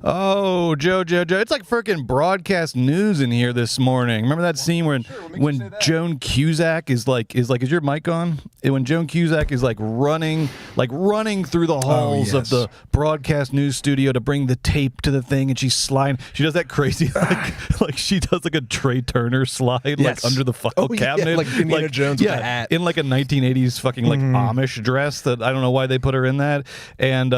Oh, Joe. It's like freaking broadcast news in here this morning. Remember that scene when Joan Cusack is your mic on? When Joan Cusack is running through the halls of the broadcast news studio to bring the tape to the thing, and she's sliding. She does that crazy like she does like a Trey Turner slide under the file cabinet, yeah, like Indiana Jones with a hat in like a 1980s fucking Amish dress that I don't know why they put her in that. And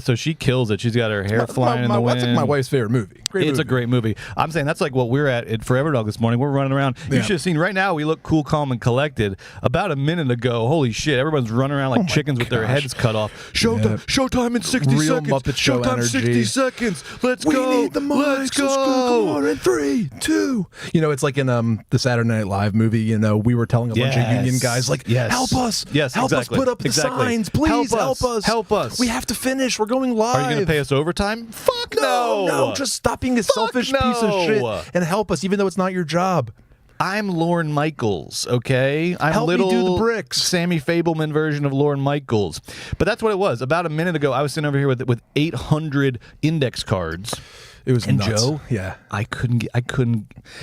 so she kills it. She's got her hair flying in the wind. That's like my wife's favorite movie. It's a great movie. I'm saying that's like what we're at Forever Dog this morning. We're running around. You should have seen right now. We look cool, calm, and collected. About a minute ago, holy shit, everyone's running around like chickens with their heads cut off. Showtime in 60 Real seconds. Muppet Show Showtime energy. 60 seconds. Let's go. We need the mic. Let's go. Come on, in 3, 2. You know, it's like in the Saturday Night Live movie. You know, we were telling a bunch of union guys help us. Yes, help us put up the signs, please. Help us. Help us. We have to finish. We're going live. Are you going to pay us overtime? Fuck no. No, just stop being a selfish piece of shit and help us, even though it's not your job. I'm Lorne Michaels, okay? I'm Help little me do the bricks. Sammy Fableman version of Lorne Michaels. But that's what it was. About a minute ago, I was sitting over here with 800 index cards. It was nuts. Joe, I couldn't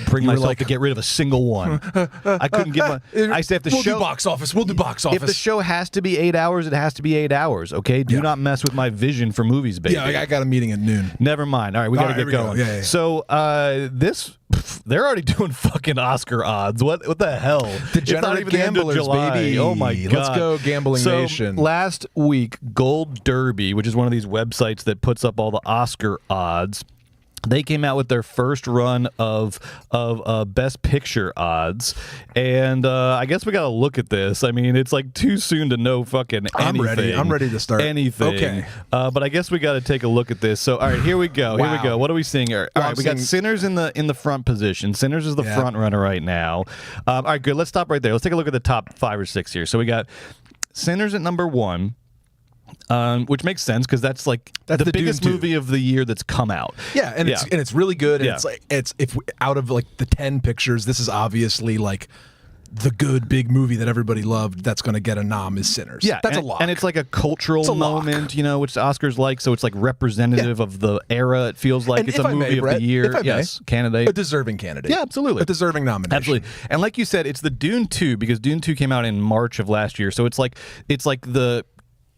bring myself to get rid of a single one. I couldn't get my. I said, if the show do box office, we'll do box office. If the show has to be 8 hours, it has to be 8 hours. Okay, do not mess with my vision for movies, baby. Yeah, I got a meeting at noon. Never mind. All right, we got to get going. Yeah. So they're already doing fucking Oscar odds. What the hell? Degenerate it's not even the end of gamblers, July. baby. Oh my god. Let's go, Gambling Nation. Last week, Gold Derby, which is one of these websites that puts up all the Oscar odds, they came out with their first run of Best Picture odds, and I guess we got to look at this. I mean, it's like too soon to know fucking anything. I'm ready to start. Anything. Okay. But I guess we got to take a look at this. So, all right, here we go. Wow. Here we go. What are we seeing here? All right, we got Sinners in the front position. Sinners is the front runner right now. All right, good. Let's stop right there. Let's take a look at the top 5 or 6 here. So we got Sinners at number 1. Which makes sense because that's the biggest movie of the year that's come out. Yeah, and it's really good. And out of like the 10 pictures, this is obviously like the good big movie that everybody loved that's going to get a nom is Sinners. Yeah, that's a lock. And it's like a cultural moment, you know, which the Oscars like. So it's like representative of the era. It feels like it's a movie of the year. Yes, candidate, a deserving candidate. Yeah, absolutely, a deserving nomination. Absolutely. And like you said, it's the Dune 2 because Dune 2 came out in March of last year. So it's like the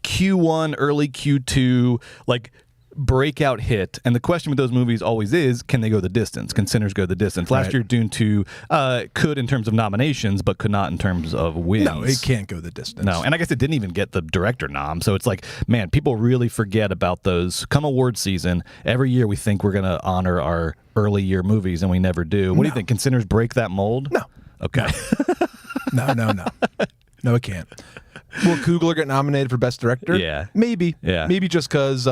Q1, early Q2, like breakout hit. And the question with those movies always is, can they go the distance? Can Sinners go the distance? Last year, Dune 2 could in terms of nominations, but could not in terms of wins. No, it can't go the distance. No, and I guess it didn't even get the director nom. So it's like, man, people really forget about those. Come award season, every year we think we're going to honor our early year movies, and we never do. What do you think? Can Sinners break that mold? No. Okay. No. No, it can't. Will Coogler get nominated for Best Director? Yeah. Maybe. Yeah. Maybe just because...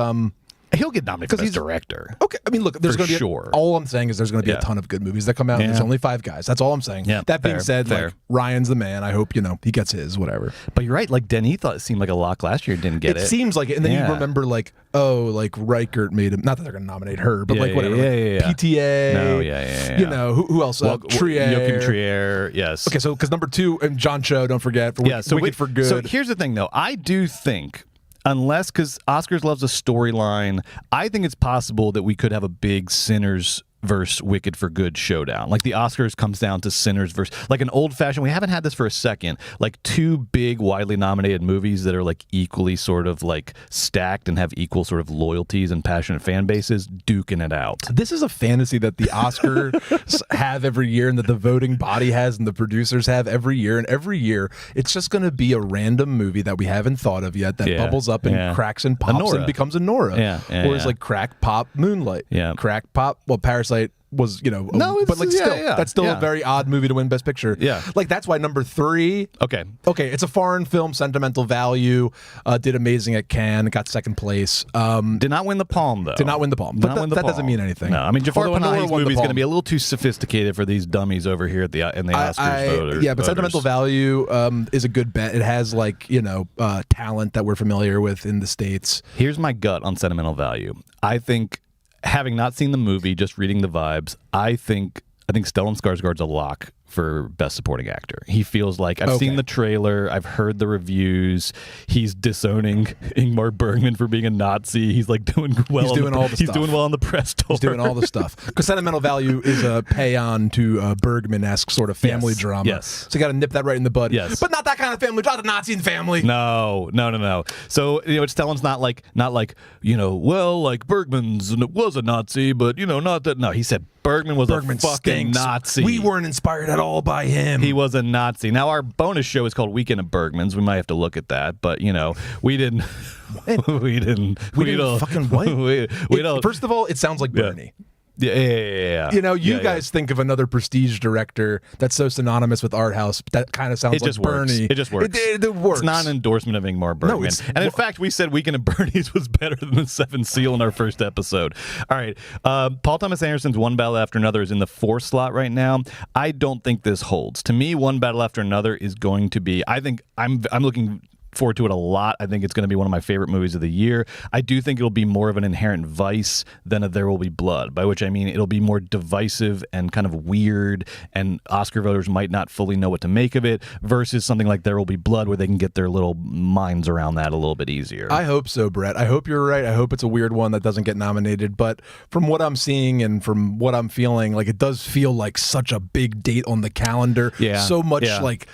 he'll get nominated for Best Director. Okay. I mean, look, there's going to be... sure. All I'm saying is there's going to be a ton of good movies that come out, and there's only 5 guys. That's all I'm saying. Yeah, that being said, like, Ryan's the man. I hope, he gets his, whatever. But you're right. Like, Denis thought it seemed like a lock last year. Didn't get it. It seems like it. And then you remember, like, Reichert made him... Not that they're going to nominate her, but whatever. Yeah. PTA. No, yeah. You know, who else? Trier. Joachim Trier, yes. Okay, so because number 2, and John Cho, don't forget, for Wicked for Good. So here's the thing, though. I do think... Unless, because Oscars loves a storyline, I think it's possible that we could have a big Sinners versus Wicked for Good showdown. Like the Oscars comes down to Sinners versus, like an old-fashioned, we haven't had this for a second, like 2 big, widely nominated movies that are like equally sort of like stacked and have equal sort of loyalties and passionate fan bases duking it out. This is a fantasy that the Oscars have every year and that the voting body has and the producers have every year. And every year, it's just going to be a random movie that we haven't thought of yet that bubbles up and cracks and pops and becomes a Nora. Or it's like crack, pop, Moonlight. Crack, pop, Parasite was, but like that's still a very odd movie to win Best Picture. Yeah. Like that's why number 3. Okay, it's a foreign film, sentimental value, did amazing at Cannes, got 2nd place. Did not win the Palm, though. Did not win the Palm. But that doesn't mean anything. No, I mean, Jafar Panahi's movie is going to be a little too sophisticated for these dummies over here at the Oscars voters. Yeah, but sentimental value is a good bet. It has like, talent that we're familiar with in the States. Here's my gut on sentimental value. I think, having not seen the movie, just reading the vibes, I think Stellan Skarsgård's a lock for Best Supporting Actor. He feels like I've seen the trailer, I've heard the reviews. He's disowning Ingmar Bergman for being a Nazi. He's like doing well. He's doing all the stuff. He's doing well on the press tour. He's doing all the stuff. Because Sentimental Value is a pay-on to Bergman-esque sort of family drama. Yes. So you got to nip that right in the bud. Yes. But not that kind of family. Not a Nazi in family. No. So it's Stellan's not like well, like Bergman's was a Nazi, but not that. No, he said Bergman was a fucking stinks. Nazi. We weren't inspired at all by him. He was a Nazi. Now our bonus show is called Weekend of Bergmans. We might have to look at that, but we didn't. we didn't fucking what? we don't. First of all, it sounds like Bernie. Yeah. You guys think of another prestige director that's so synonymous with art house. That kind of sounds like Bernie. It just works. It works. It's not an endorsement of Ingmar Bergman. And in fact, we said Weekend of Bernie's was better than the Seventh Seal in our first episode. All right. Paul Thomas Anderson's One Battle After Another is in the 4 slot right now. I don't think this holds. To me, One Battle After Another is going to be, I think I'm looking forward to it a lot. I think it's going to be one of my favorite movies of the year. I do think it'll be more of an Inherent Vice than a There Will Be Blood, by which I mean it'll be more divisive and kind of weird, and Oscar voters might not fully know what to make of it, versus something like There Will Be Blood where they can get their little minds around that a little bit easier. I hope so, Brett. I hope you're right. I hope it's a weird one that doesn't get nominated, but from what I'm seeing and from what I'm feeling, like it does feel like such a big date on the calendar. Yeah. So much like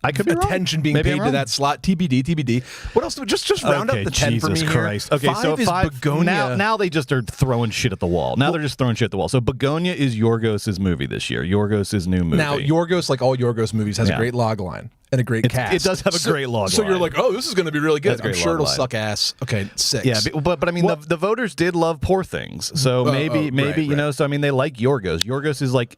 I could be attention being paid to that slot. TBD. What else? Just round up the 10 for me Christ. here. Okay, 5 so is 5. Begonia. Now they just are throwing shit at the wall. They're just throwing shit at the wall. So Begonia is Yorgos' movie this year. Yorgos' new movie. Now Yorgos, like all Yorgos movies, has a great log line and a great cast. It does have a great log line. So you're like, oh, this is going to be really good. I'm sure it'll line. suck ass. Okay, 6. Yeah, but I mean, the voters did love Poor Things, so maybe right. So I mean, they like Yorgos. Yorgos is like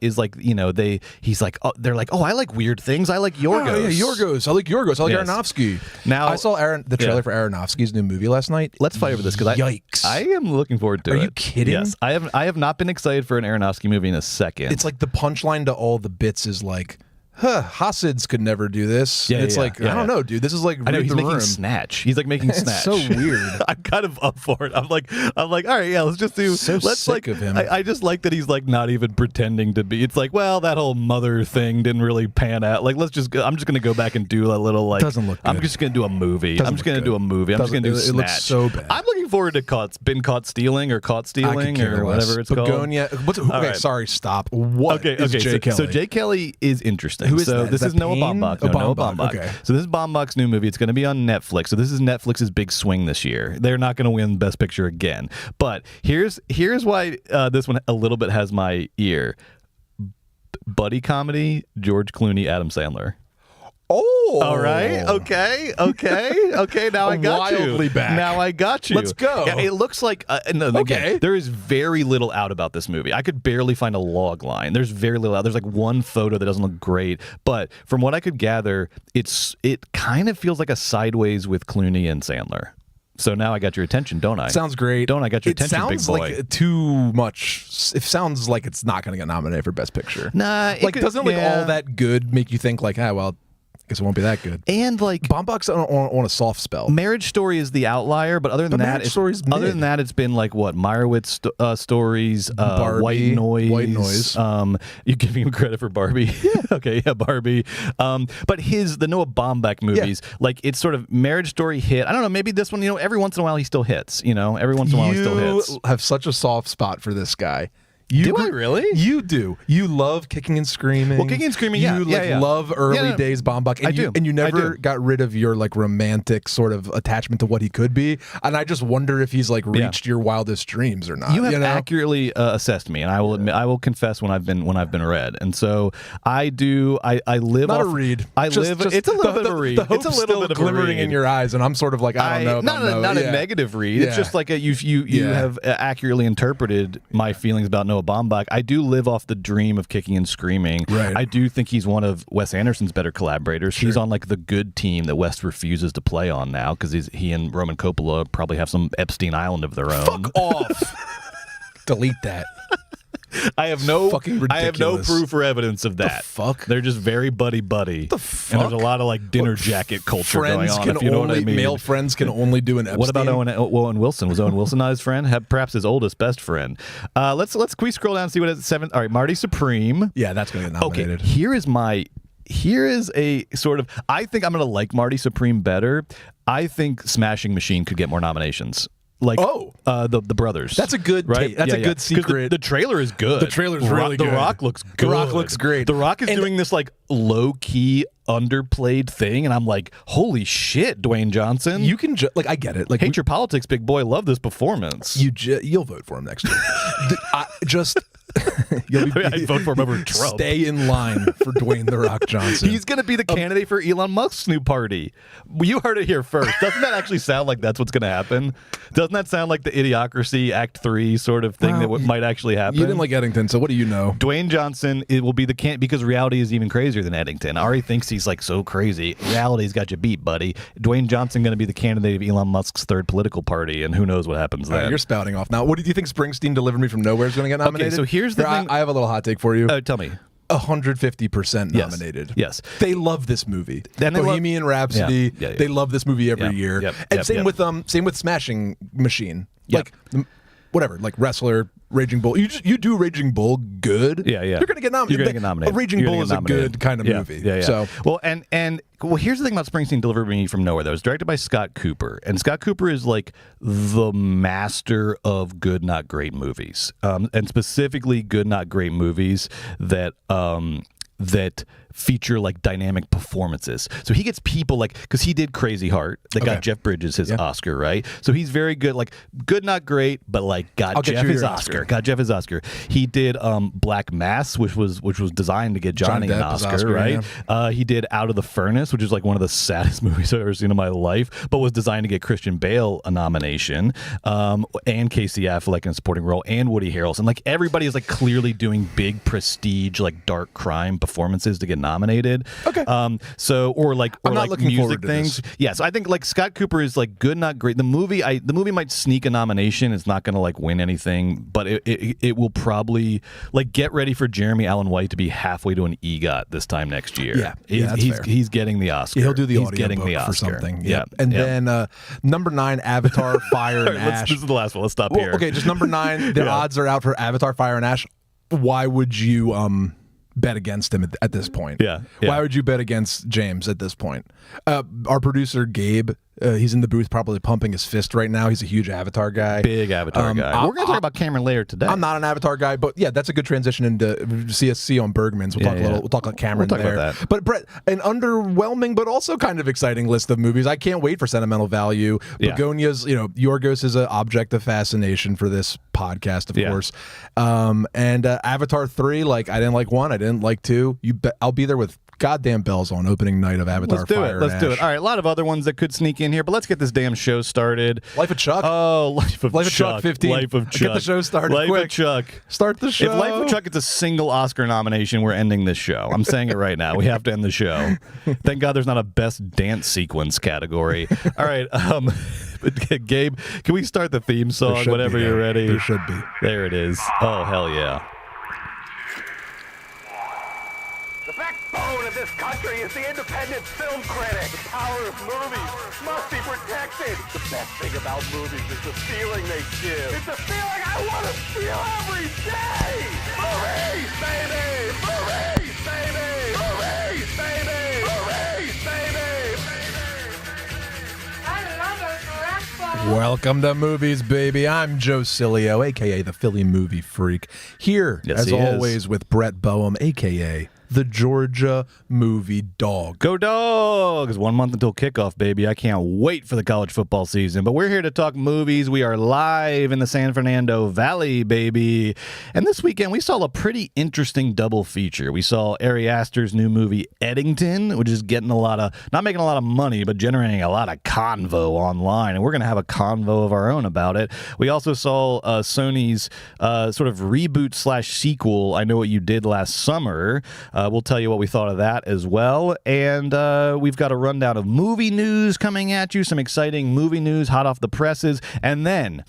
they're like, oh, I like weird things. I like Yorgos. Oh, yeah, Yorgos. I like Yorgos. I like Aronofsky. Now I saw the trailer for Aronofsky's new movie last night. Let's fight over this because yikes! I am looking forward to it. Are you kidding? Yes, I have not been excited for an Aronofsky movie in a second. It's like the punchline to all the bits is like, Hasids could never do this. I don't know, dude. This is like I know he's making room. Snatch. He's like making Snatch. So weird. I'm kind of up for it. I'm like, all right, yeah, let's just do. Let's sick of him. I just like that he's like not even pretending to be. It's like, well, that whole mother thing didn't really pan out. Like, I'm just gonna go back and do a little like. Doesn't look good. I'm just gonna do a movie. I'm just gonna do Snatch. It looks so bad. I'm looking forward to Been Caught Stealing or Caught Stealing or whatever it's Begonia. called. Okay, sorry, stop. What is Jay Kelly? So Jay Kelly is interesting. Who is that? This is Noah Baumbach. Noah Baumbach. Okay. So this is Baumbach's new movie. It's going to be on Netflix. So this is Netflix's big swing this year. They're not going to win Best Picture again. But here's why this one a little bit has my ear. Buddy comedy, George Clooney, Adam Sandler. Oh, all right. Okay. Now I got wildly you. Back. Now I got you. Let's go. Yeah, it looks like again, there is very little out about this movie. I could barely find a log line. There's very little out. There's like one photo that doesn't look great, but from what I could gather, it kind of feels like a Sideways with Clooney and Sandler. So now I got your attention, don't I? Sounds great. Don't I got your attention, big boy? It sounds like too much. It sounds like it's not going to get nominated for Best Picture. Nah, doesn't all that good make you think like, well, I guess it won't be that good. And like Baumbach's on a soft spell. Marriage Story is the outlier, but other than that, it's been like what Meyerowitz stories, Barbie, White Noise. You giving him credit for Barbie? Yeah. Okay, yeah, Barbie. But the Noah Baumbach movies, like it's sort of Marriage Story hit. I don't know. Maybe this one, every once in a while he still hits. Every once in a while he still hits. You have such a soft spot for this guy. Do I really? You do. You love Kicking and Screaming. Well, Kicking and Screaming, you love early days Baumbach. And I do. And you never got rid of your like romantic sort of attachment to what he could be. And I just wonder if he's like reached your wildest dreams or not. You have accurately assessed me, and I will admit, I will confess when I've been read. And so I do. I live not off, a read. It's a little bit of a read. The hope's it's a little bit of glimmering in your eyes, and I'm sort of like I don't know. Not a negative read. It's just like you have accurately interpreted my feelings about Noah Baumbach. I do live off the dream of Kicking and Screaming. Right. I do think he's one of Wes Anderson's better collaborators. Sure. He's on like the good team that Wes refuses to play on now because he and Roman Coppola probably have some Epstein Island of their own. Fuck off. Delete that. I have no fucking ridiculous. I have no proof or evidence of that. The fuck? They're just very buddy. The fuck? And there's a lot of like dinner jacket culture going on. If you know what I mean. Male friends can only do an Epstein. What about Owen Wilson? Was Owen Wilson not his friend? Perhaps his oldest best friend. Can we scroll down and see what it's 7? All right, Marty Supreme. Yeah, that's going to get nominated. Okay, here is a sort of. I think I'm going to like Marty Supreme better. I think Smashing Machine could get more nominations. Like the brothers. That's a good right. That's a good secret. The trailer is good. The trailer's really good. The Rock looks good. The Rock looks great. The Rock is doing this like low key underplayed thing, and I'm like, holy shit, Dwayne Johnson. You can like I get it. Like hate your politics, big boy. Love this performance. You'll vote for him next year. I'd vote for him over Trump. Stay in line for Dwayne The Rock Johnson. He's going to be the candidate for Elon Musk's new party. You heard it here first. Doesn't that actually sound like that's what's going to happen? Doesn't that sound like the Idiocracy Act 3 sort of thing that might actually happen? You didn't like Eddington, so what do you know? Dwayne Johnson, it will be the because reality is even crazier than Eddington. Ari thinks he's like so crazy. Reality's got you beat, buddy. Dwayne Johnson going to be the candidate of Elon Musk's third political party, and who knows what happens then. You're spouting off now. What do you think Springsteen Delivered Me From Nowhere is going to get nominated? Okay, so here's the thing. I have a little hot take for you. Tell me. 150% nominated. Yes. They love this movie. And Bohemian Rhapsody. They love this movie every year. And same with Smashing Machine. Like whatever, like Wrestler, Raging Bull. You do Raging Bull good. Yeah. You're going to get nominated. You're going to get nominated. Raging Bull is a good kind of movie. Yeah. So Well, here's the thing about Springsteen Delivered Me From Nowhere, though. It was directed by Scott Cooper. And Scott Cooper is like the master of good, not great movies. And specifically good, not great movies that feature like dynamic performances. So he gets people like, because he did Crazy Heart that got Jeff Bridges his Oscar, right? So he's very good, like good, not great, but like got Jeff his Oscar. Got Jeff his Oscar. He did Black Mass, which was designed to get Johnny an Oscar, right? Yeah. He did Out of the Furnace, which is like one of the saddest movies I've ever seen in my life, but was designed to get Christian Bale a nomination, and Casey Affleck in a supporting role, and Woody Harrelson. Like everybody is like clearly doing big prestige, like dark crime performances to get nominated. Okay. Or music things. Yeah, so I think like Scott Cooper is like good, not great. The movie might sneak a nomination. It's not going to like win anything, but it will probably like get ready for Jeremy Allen White to be halfway to an EGOT this time next year. Yeah, he's getting the Oscar. Yeah, he'll do the he's audio getting book the Oscar for something. Yeah. And then number 9, Avatar, Fire and Ash. This is the last one. Let's stop here. Okay, just number 9. The odds are out for Avatar, Fire and Ash. Why would you bet against him at this point? Yeah. Why would you bet against James at this point? Our producer Gabe, he's in the booth probably pumping his fist right now. He's a huge Avatar guy. Big Avatar guy. We're going to talk about Cameron later today. I'm not an Avatar guy, but yeah, that's a good transition into CSC on Bergman's. We'll talk about Cameron there. About that. But Brett, an underwhelming but also kind of exciting list of movies. I can't wait for Sentimental Value. Begonia's, Yorgos is an object of fascination for this podcast, of course. And Avatar 3, like I didn't like 1, I didn't like 2. I'll be there with goddamn bells on opening night of Avatar. Let's do it. All right, a lot of other ones that could sneak in here, but let's get this damn show started. Life of Chuck. Oh, Life of Chuck 15. Life of Chuck. Get the show started. Life quick. of Chuck. Start the show. If Life of Chuck gets a single Oscar nomination, we're ending this show. I'm saying it right now. We have to end the show. Thank God there's not a best dance sequence category. All right, Gabe, can we start the theme song whenever you're ready? There should be. There it is. Oh, hell yeah. The backbone of this country is the independent film critic. The power of movies must be protected. The best thing about movies is the feeling they give. It's a feeling I want to feel every day. Movies, baby! Movies, baby! Movies, baby! Movies, baby! I love it, backbone. Welcome to Movies, baby. I'm Joe Cilio, a.k.a. the Philly Movie Freak, here, as always, with Brett Boehm, a.k.a. the Georgia Movie Dog. Go Dogs! 1 month until kickoff, baby. I can't wait for the college football season. But we're here to talk movies. We are live in the San Fernando Valley, baby. And this weekend, we saw a pretty interesting double feature. We saw Ari Aster's new movie, Eddington, which is getting not making a lot of money, but generating a lot of convo online. And we're going to have a convo of our own about it. We also saw Sony's sort of reboot/sequel, I Know What You Did Last Summer. We'll tell you what we thought of that as well. And we've got a rundown of movie news coming at you, some exciting movie news hot off the presses. And then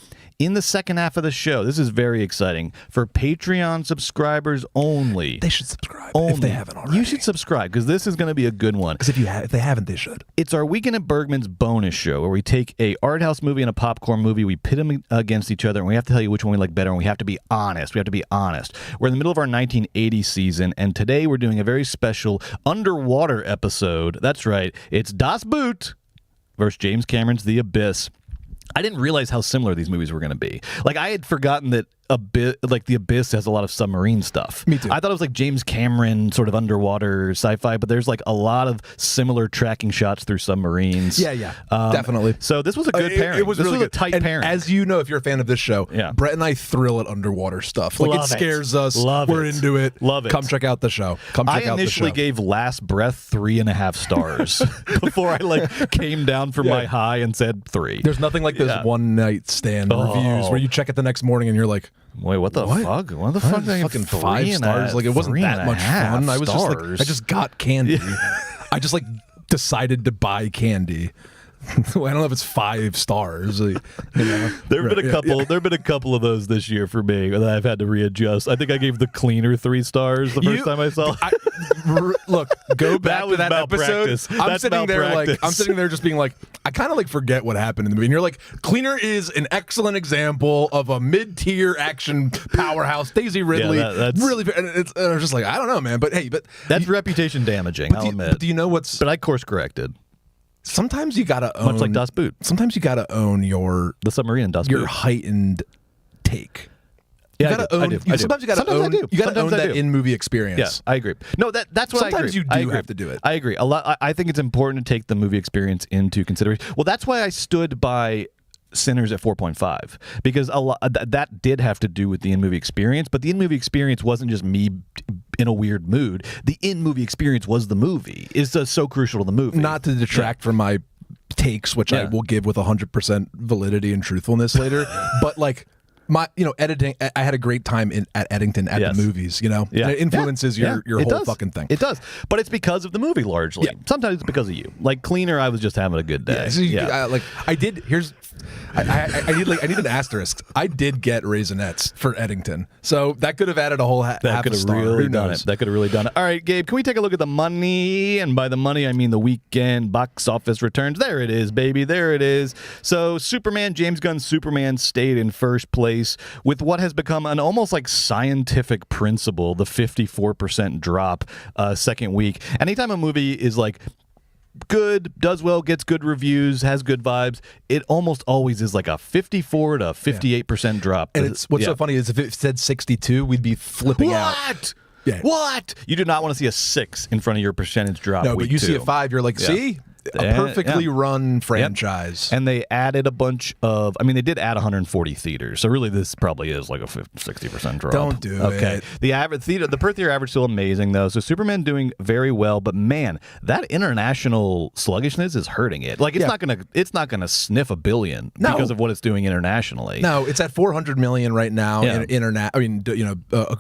in the second half of the show, this is very exciting, for Patreon subscribers only. They should subscribe if they haven't already. You should subscribe because this is going to be a good one. Because if they haven't, they should. It's our Weekend at Bergman's bonus show where we take a art house movie and a popcorn movie, we pit them against each other, and we have to tell you which one we like better, and we have to be honest. We're in the middle of our 1980 season, and today we're doing a very special underwater episode. That's right. It's Das Boot versus James Cameron's The Abyss. I didn't realize how similar these movies were going to be. Like, I had forgotten that The Abyss has a lot of submarine stuff. Me too. I thought it was like James Cameron sort of underwater sci-fi, but there's like a lot of similar tracking shots through submarines. Yeah, definitely. So this was a good pairing. It was this really was good. a tight and pairing. as you know, if you're a fan of this show, Brett and I thrill at underwater stuff. Like, Love it scares us. Love We're it. into it. Love it. Come check out the show. Come check out the show. I initially gave Last Breath 3.5 stars before I came down from my high and said 3. There's nothing like those one night stand reviews where you check it the next morning and you're like, wait, what the fuck? What the fuck? Fucking 5 stars. Like, it wasn't that much fun. I was just like, I just got candy. I just like decided to buy candy. I don't know if it's 5 stars. Like, There've been a couple. There've been a couple of those this year for me that I've had to readjust. I think I gave The Cleaner 3 stars the first time I saw it. Look, go back to that episode. Practice. I'm sitting there just being like, I kind of like forget what happened in the movie. And you're like, Cleaner is an excellent example of a mid-tier action powerhouse. Daisy Ridley, that's really. And I was just like, I don't know, man. But hey, that's reputation damaging. I'll admit. But do you know what's? But I course corrected. Sometimes you gotta own, much like Das Boot. Sometimes you gotta own the submarine and Das your Boot. heightened take. Yeah, you gotta own. Sometimes you gotta own. You gotta own that in-movie experience. Yeah, I agree. No, that's what sometimes I agree. you do have to do it. I agree. I think it's important to take the movie experience into consideration. Well, that's why I stood by Sinners at 4.5 because that did have to do with the in-movie experience, but the in-movie experience wasn't just me in a weird mood. The in-movie experience was the movie. It's so crucial to the movie. Not to detract from my takes, which I will give with 100% validity and truthfulness later, but like my editing, I had a great time at Eddington at the movies. It influences your whole fucking thing. It does, but it's because of the movie largely. Sometimes it's because of you. Like Cleaner, I was just having a good day. I need an asterisk. I did get Raisinets for Eddington, so that could have added a whole half a star. Really done it. That could have really done it. All right, Gabe, can we take a look at the money? And by the money, I mean the weekend box office returns. There it is, baby. There it is. So James Gunn's Superman stayed in first place with what has become an almost like scientific principle, the 54% drop second week. Anytime a movie is like good, does well, gets good reviews, has good vibes, it almost always is like a 54 to 58% drop. And what's so funny is if it said 62, we'd be flipping out. Yeah. What? You do not want to see a 6 in front of your percentage drop. No, but you see a 5, you're like, see? A perfectly run franchise. And they added a bunch of, they did add 140 theaters. So really this probably is like a 60% drop. Don't do it. Okay. The per theater average still amazing though. So Superman doing very well, but man, that international sluggishness is hurting it. Like it's not gonna sniff $1 billion because of what it's doing internationally. No, it's at 400 million right now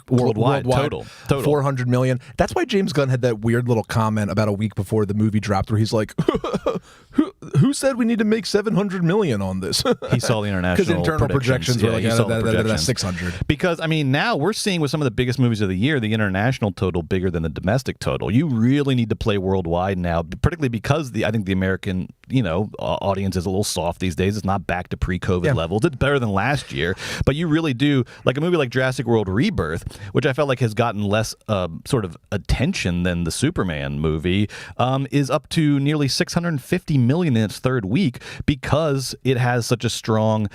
worldwide total 400 million. That's why James Gunn had that weird little comment about a week before the movie dropped where he's like, who said we need to make 700 million on this? He saw the international because internal projections were like 600. Because now we're seeing with some of the biggest movies of the year, the international total bigger than the domestic total. You really need to play worldwide now, particularly because I think the American audience is a little soft these days. It's not back to pre-COVID levels. It's better than last year, but you really do like a movie like Jurassic World Rebirth, which I felt like has gotten less sort of attention than the Superman movie, is up to nearly 650 million in its third week because it has such a strong.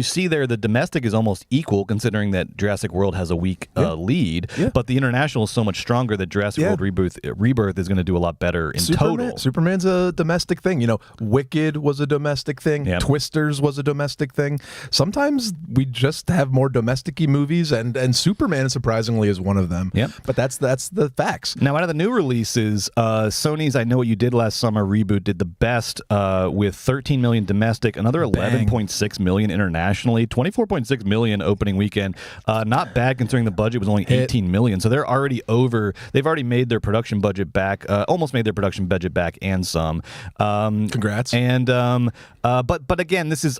You see there the domestic is almost equal considering that Jurassic World has a weak lead, but the international is so much stronger that Jurassic World Rebirth is going to do a lot better in total. Superman's a domestic thing. Wicked was a domestic thing. Yep. Twisters was a domestic thing. Sometimes we just have more domestic-y movies, and Superman surprisingly is one of them. Yep. But that's the facts. Now, out of the new releases, Sony's I Know What You Did Last Summer reboot did the best grossed with 13 million domestic, another 11.6 million internationally, 24.6 million opening weekend. Not bad considering the budget was only 18 million. So they're already over. They've already made their production budget back, almost made their production budget back and some. Congrats. And but again, this is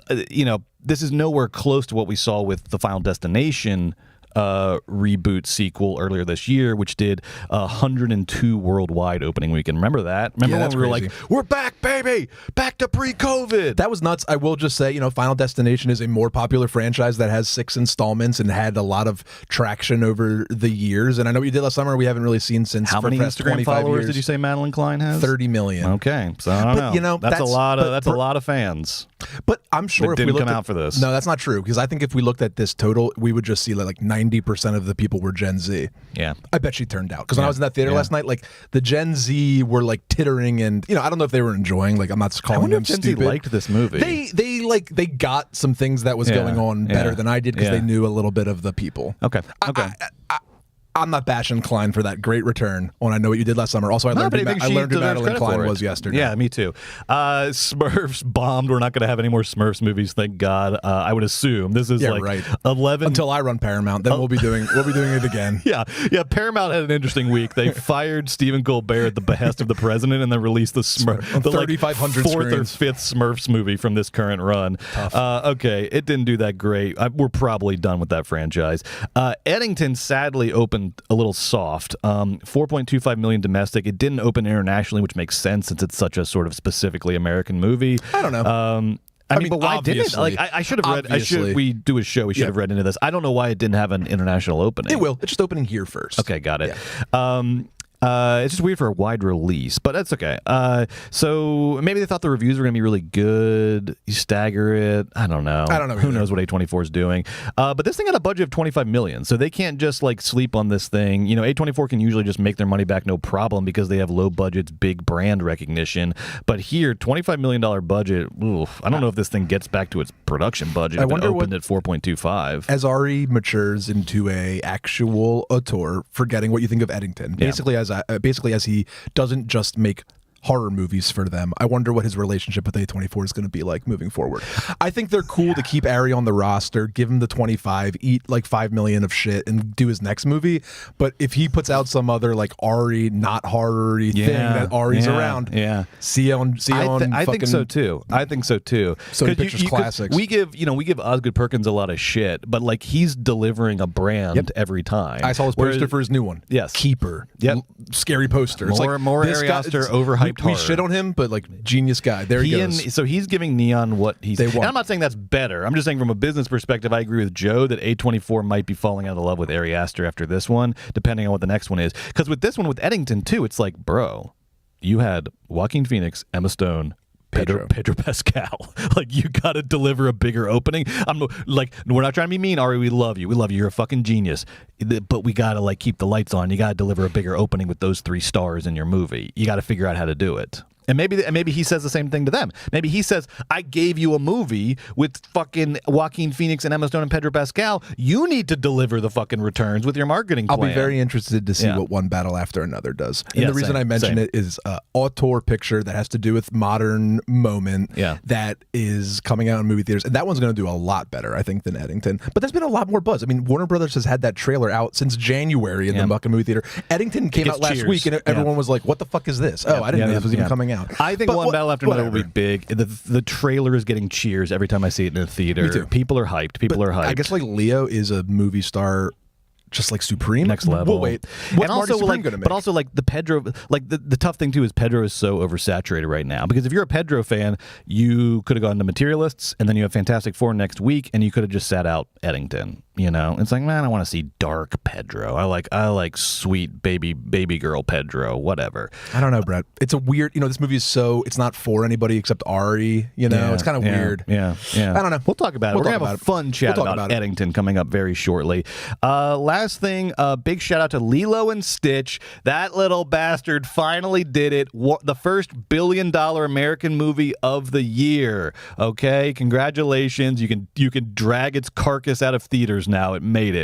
this is nowhere close to what we saw with the Final Destination reboot sequel earlier this year, which did 102 worldwide opening weekend. Remember that? Remember when we were like, we're back, baby, back to pre-COVID. That was nuts. I will just say, Final Destination is a more popular franchise that has 6 installments and had a lot of traction over the years. And I know what you did last summer. We haven't really seen since. How many Instagram followers did you say Madeline Klein has? 30 million. Okay, so I don't know. That's a lot of a lot of fans. But I'm sure if we looked out for this. No, that's not true, because I think if we looked at this total, we would just see like 90% of the people were Gen Z. Yeah, I bet she turned out, because when I was in that theater last night, like the Gen Z were like tittering, and I don't know if they were enjoying. Like, I'm not calling them stupid. Gen Z liked this movie. They got some things that was going on better than I did, because they knew a little bit of the people. Okay. I'm not bashing Klein for that great return on I Know What You Did Last Summer. Also, I learned who Madeline Klein was yesterday. Yeah, me too. Smurfs bombed. We're not going to have any more Smurfs movies, thank God. I would assume this is 11 until I run Paramount. Then we'll be doing it again. Yeah. Paramount had an interesting week. They fired Stephen Colbert at the behest of the president, and then released the 3,500 fourth screens. or fifth Smurfs movie from this current run. Okay, it didn't do that great. We're probably done with that franchise. Eddington sadly opened a little soft. 4.25 million domestic. It didn't open internationally, which makes sense since it's such a sort of specifically American movie. I don't know. I mean, but why didn't it? Like, I should have read. We do a show. We should have read into this. I don't know why it didn't have an international opening. It will. It's just opening here first. Okay, got it. Yeah. It's just weird for a wide release, but that's okay. So maybe they thought the reviews were going to be really good. You stagger it. I don't know. Who knows what A24 is doing? But this thing had a budget of 25 million, so they can't just like sleep on this thing. A24 can usually just make their money back no problem because they have low budgets, big brand recognition. But here, $25 million budget. Oof, I don't know if this thing gets back to its production budget. I wonder opened at 4.25. As Ari matures into a actual auteur, forgetting what you think of Eddington, basically as he doesn't just make horror movies for them, I wonder what his relationship with A24 is going to be like moving forward. I think they're cool to keep Ari on the roster, give him the 25, eat like 5 million of shit, and do his next movie. But if he puts out some other like Ari not horror-y thing that Ari's around, I think so too. Sony Pictures Classics. We give Osgood Perkins a lot of shit, but like he's delivering a brand every time. I saw his poster for his new one. Yes, Keeper. Yep, scary poster. More Ari Aster overhyped. We shit on him, but like genius guy. There he goes. So he's giving Neon what he's. They want. And I'm not saying that's better. I'm just saying from a business perspective, I agree with Joe that A24 might be falling out of love with Ari Aster after this one, depending on what the next one is. Because with this one, with Eddington too, it's like, bro, you had Joaquin Phoenix, Emma Stone, Pedro Pascal. Like, you got to deliver a bigger opening. We're not trying to be mean, Ari. We love you. You're a fucking genius. But we got to like keep the lights on. You got to deliver a bigger opening with those 3 stars in your movie. You got to figure out how to do it. And maybe he says the same thing to them. Maybe he says, I gave you a movie with fucking Joaquin Phoenix and Emma Stone and Pedro Pascal. You need to deliver the fucking returns with your marketing plan. I'll be very interested to see what One Battle After Another does. And the reason I mention it is auteur picture that has to do with modern moment that is coming out in movie theaters. And that one's going to do a lot better, I think, than Eddington. But there's been a lot more buzz. I mean, Warner Brothers has had that trailer out since January in the fucking movie theater. Eddington came out last week, and everyone was like, what the fuck is this? Oh, I didn't know this was even coming out. I think One Battle After Another will be big. The trailer is getting cheers every time I see it in a theater. Me too. People are hyped. I guess like Leo is a movie star just like Supreme. Next level. We'll wait. What's Marty Supreme gonna make? But also like the Pedro, like the tough thing too is Pedro is so oversaturated right now. Because if you're a Pedro fan, you could have gone to Materialists, and then you have Fantastic Four next week, and you could have just sat out Eddington. It's like, man, I want to see dark Pedro. I like sweet baby girl Pedro. Whatever. I don't know, Brett. It's a weird. This movie is it's not for anybody except Ari. It's kind of weird. Yeah. I don't know. We'll talk about it. We're gonna have a fun chat about Eddington coming up very shortly. Last thing, big shout out to Lilo and Stitch. That little bastard finally did it. The first $1 billion American movie of the year. Okay, congratulations. You can drag its carcass out of theaters numbers now. It made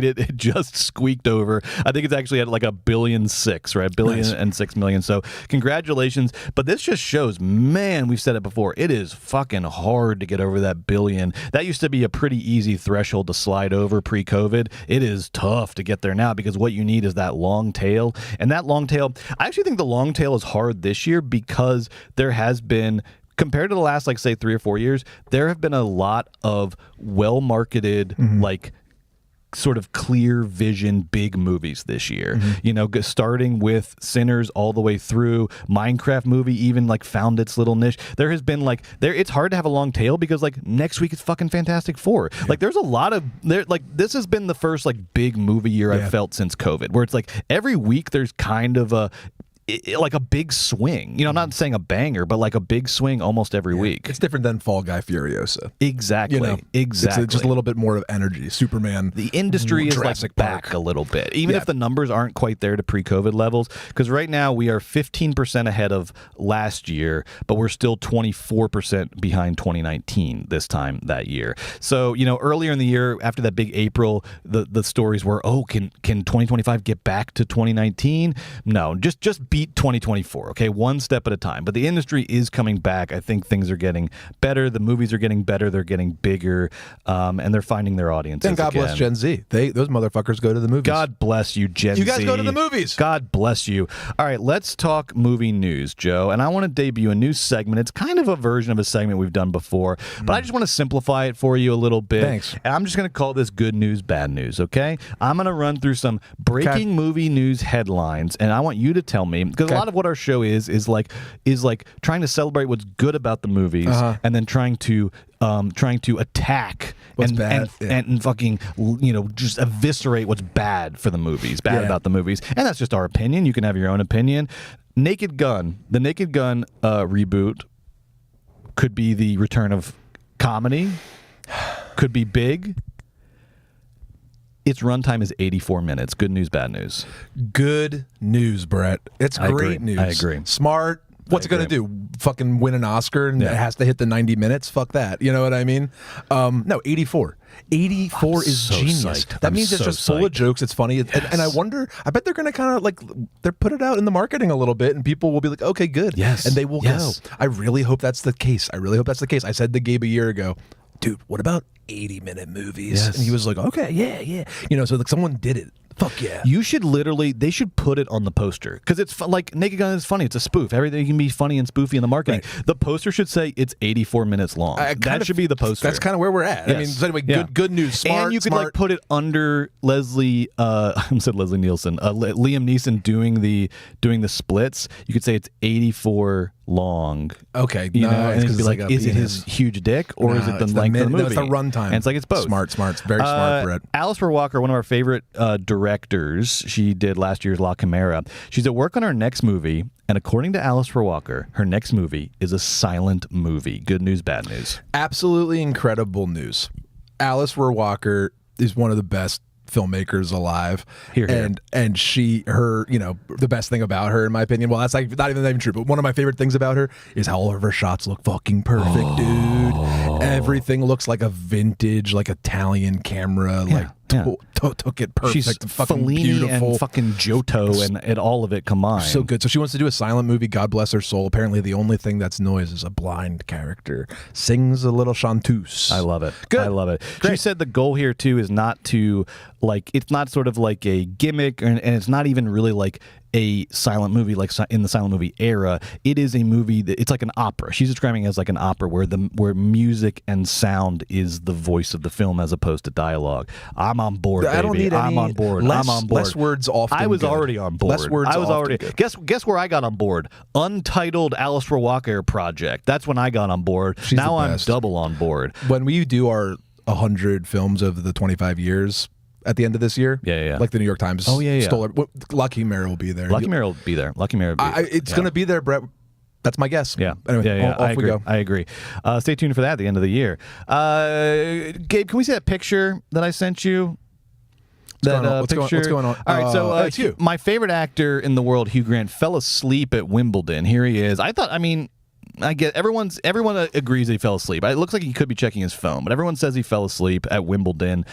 it. It just squeaked over. I think it's actually at like $1.6 billion, right? $1.6 billion. So congratulations. But this just shows, man, we've said it before. It is fucking hard to get over that billion. That used to be a pretty easy threshold to slide over pre-COVID. It is tough to get there now because what you need is that long tail. And that long tail, I actually think the long tail is hard this year because there has been, compared to the last, like, say, 3 or 4 years, there have been a lot of well-marketed, like, sort of clear vision big movies this year. You know, starting with Sinners all the way through Minecraft movie, even like found its little niche. There has been like it's hard to have a long tail because like next week it's fucking Fantastic Four. Like there's a lot of this has been the first like big movie year I've felt since COVID, where it's like every week there's kind of like a big swing. You know, I'm not saying a banger, but like a big swing almost every week. It's different than Fall Guy Furiosa. Exactly. You know, exactly. It's just a little bit more of energy. Superman. The industry is Jurassic like back a little bit, even if the numbers aren't quite there to pre-COVID levels. Because right now we are 15% ahead of last year, but we're still 24% behind 2019 this time that year. So, you know, earlier in the year, after that big April, the stories were, oh, can 2025 get back to 2019? No, just beat 2024, okay? One step at a time. But the industry is coming back. I think things are getting better. The movies are getting better. They're getting bigger, and they're finding their audiences. And God bless Gen Z. Those motherfuckers go to the movies. God bless you, Gen Z. You guys go to the movies. God bless you. All right, let's talk movie news, Joe. And I want to debut a new segment. It's kind of a version of a segment we've done before, but I just want to simplify it for you a little bit. Thanks. And I'm just going to call this good news, bad news, okay? I'm going to run through some breaking movie news headlines, and I want you to tell me, because a lot of what our show is like trying to celebrate what's good about the movies, and then trying to attack what's and bad, and fucking, you know, just eviscerate what's bad for the movies, about the movies. And that's just our opinion. You can have your own opinion. The Naked Gun reboot could be the return of comedy, could be big. Its runtime is 84 minutes. Good news, bad news. Good news, Brett. It's great news. I agree. Smart. What's it going to do? Fucking win an Oscar and it has to hit the 90 minutes? Fuck that. You know what I mean? No, 84. 84 is so genius. psyched. That I'm means it's so just full of jokes. It's funny. And I wonder, I bet they're going to kind of like, they're put it out in the marketing a little bit and people will be like, okay, good. Yes. And they will go. I really hope that's the case. I said to Gabe a year ago, dude, what about 80-minute movies? Yes. And he was like, okay, yeah. You know, so like someone did it. Fuck yeah. You should they should put it on the poster. Because it's like Naked Gun is funny. It's a spoof. Everything can be funny and spoofy in the marketing. Right. The poster should say it's 84 minutes long. That should be the poster. That's kind of where we're at. Yes. I mean, so anyway, good news. Smart, and you could like put it under Leslie, I said Leslie Nielsen, Liam Neeson doing the splits. You could say it's 84 long. Okay. You know, and it'd be like, is it his huge dick or is it the length of the movie? No, it's the runtime. And it's like, it's both. Smart. It's very smart, Brett. Alice Walker, one of our favorite directors, she did last year's La Chimera. She's at work on her next movie, and according to Alice Walker, her next movie is a silent movie. Good news, bad news. Absolutely incredible news. Alice Walker is one of the best filmmakers alive. Here. And the best thing about her, in my opinion, well, that's like not even true, but one of my favorite things about her is how all of her shots look fucking perfect, dude. Everything looks like a vintage, like Italian camera, took it perfect. She's fucking Fellini beautiful, and fucking Giotto and all of it combined. So good. So she wants to do a silent movie. God bless her soul. Apparently, the only thing that's noise is a blind character sings a little chanteuse. I love it. Good. I love it. Great. She said the goal here too is not to it's not sort of like a gimmick, and it's not even really like a silent movie like in the silent movie era. It is a movie that it's like an opera. She's describing it as like an opera where music and sound is the voice of the film as opposed to dialogue. I'm on board, baby. I don't need I'm on board. I'm on board. Less words often. I was good. already on board. Less words. I was often already good. Guess where I got on board? Untitled Alice Walker project. That's when I got on board. She's now the I'm best. double on board. When we do our 100 films of the 25 years at the end of this year, like the New York Times stole it. La Chimera will be there. Lucky Mare will be there. Lucky Mare will be it's going to be there, Brett. That's my guess. Yeah. Anyway, off we go. I agree. Stay tuned for that at the end of the year. Gabe, can we see that picture that I sent you? What's going on? All right, so it's you. My favorite actor in the world, Hugh Grant, fell asleep at Wimbledon. Here he is. I get everyone agrees he fell asleep. It looks like he could be checking his phone, but everyone says he fell asleep at Wimbledon.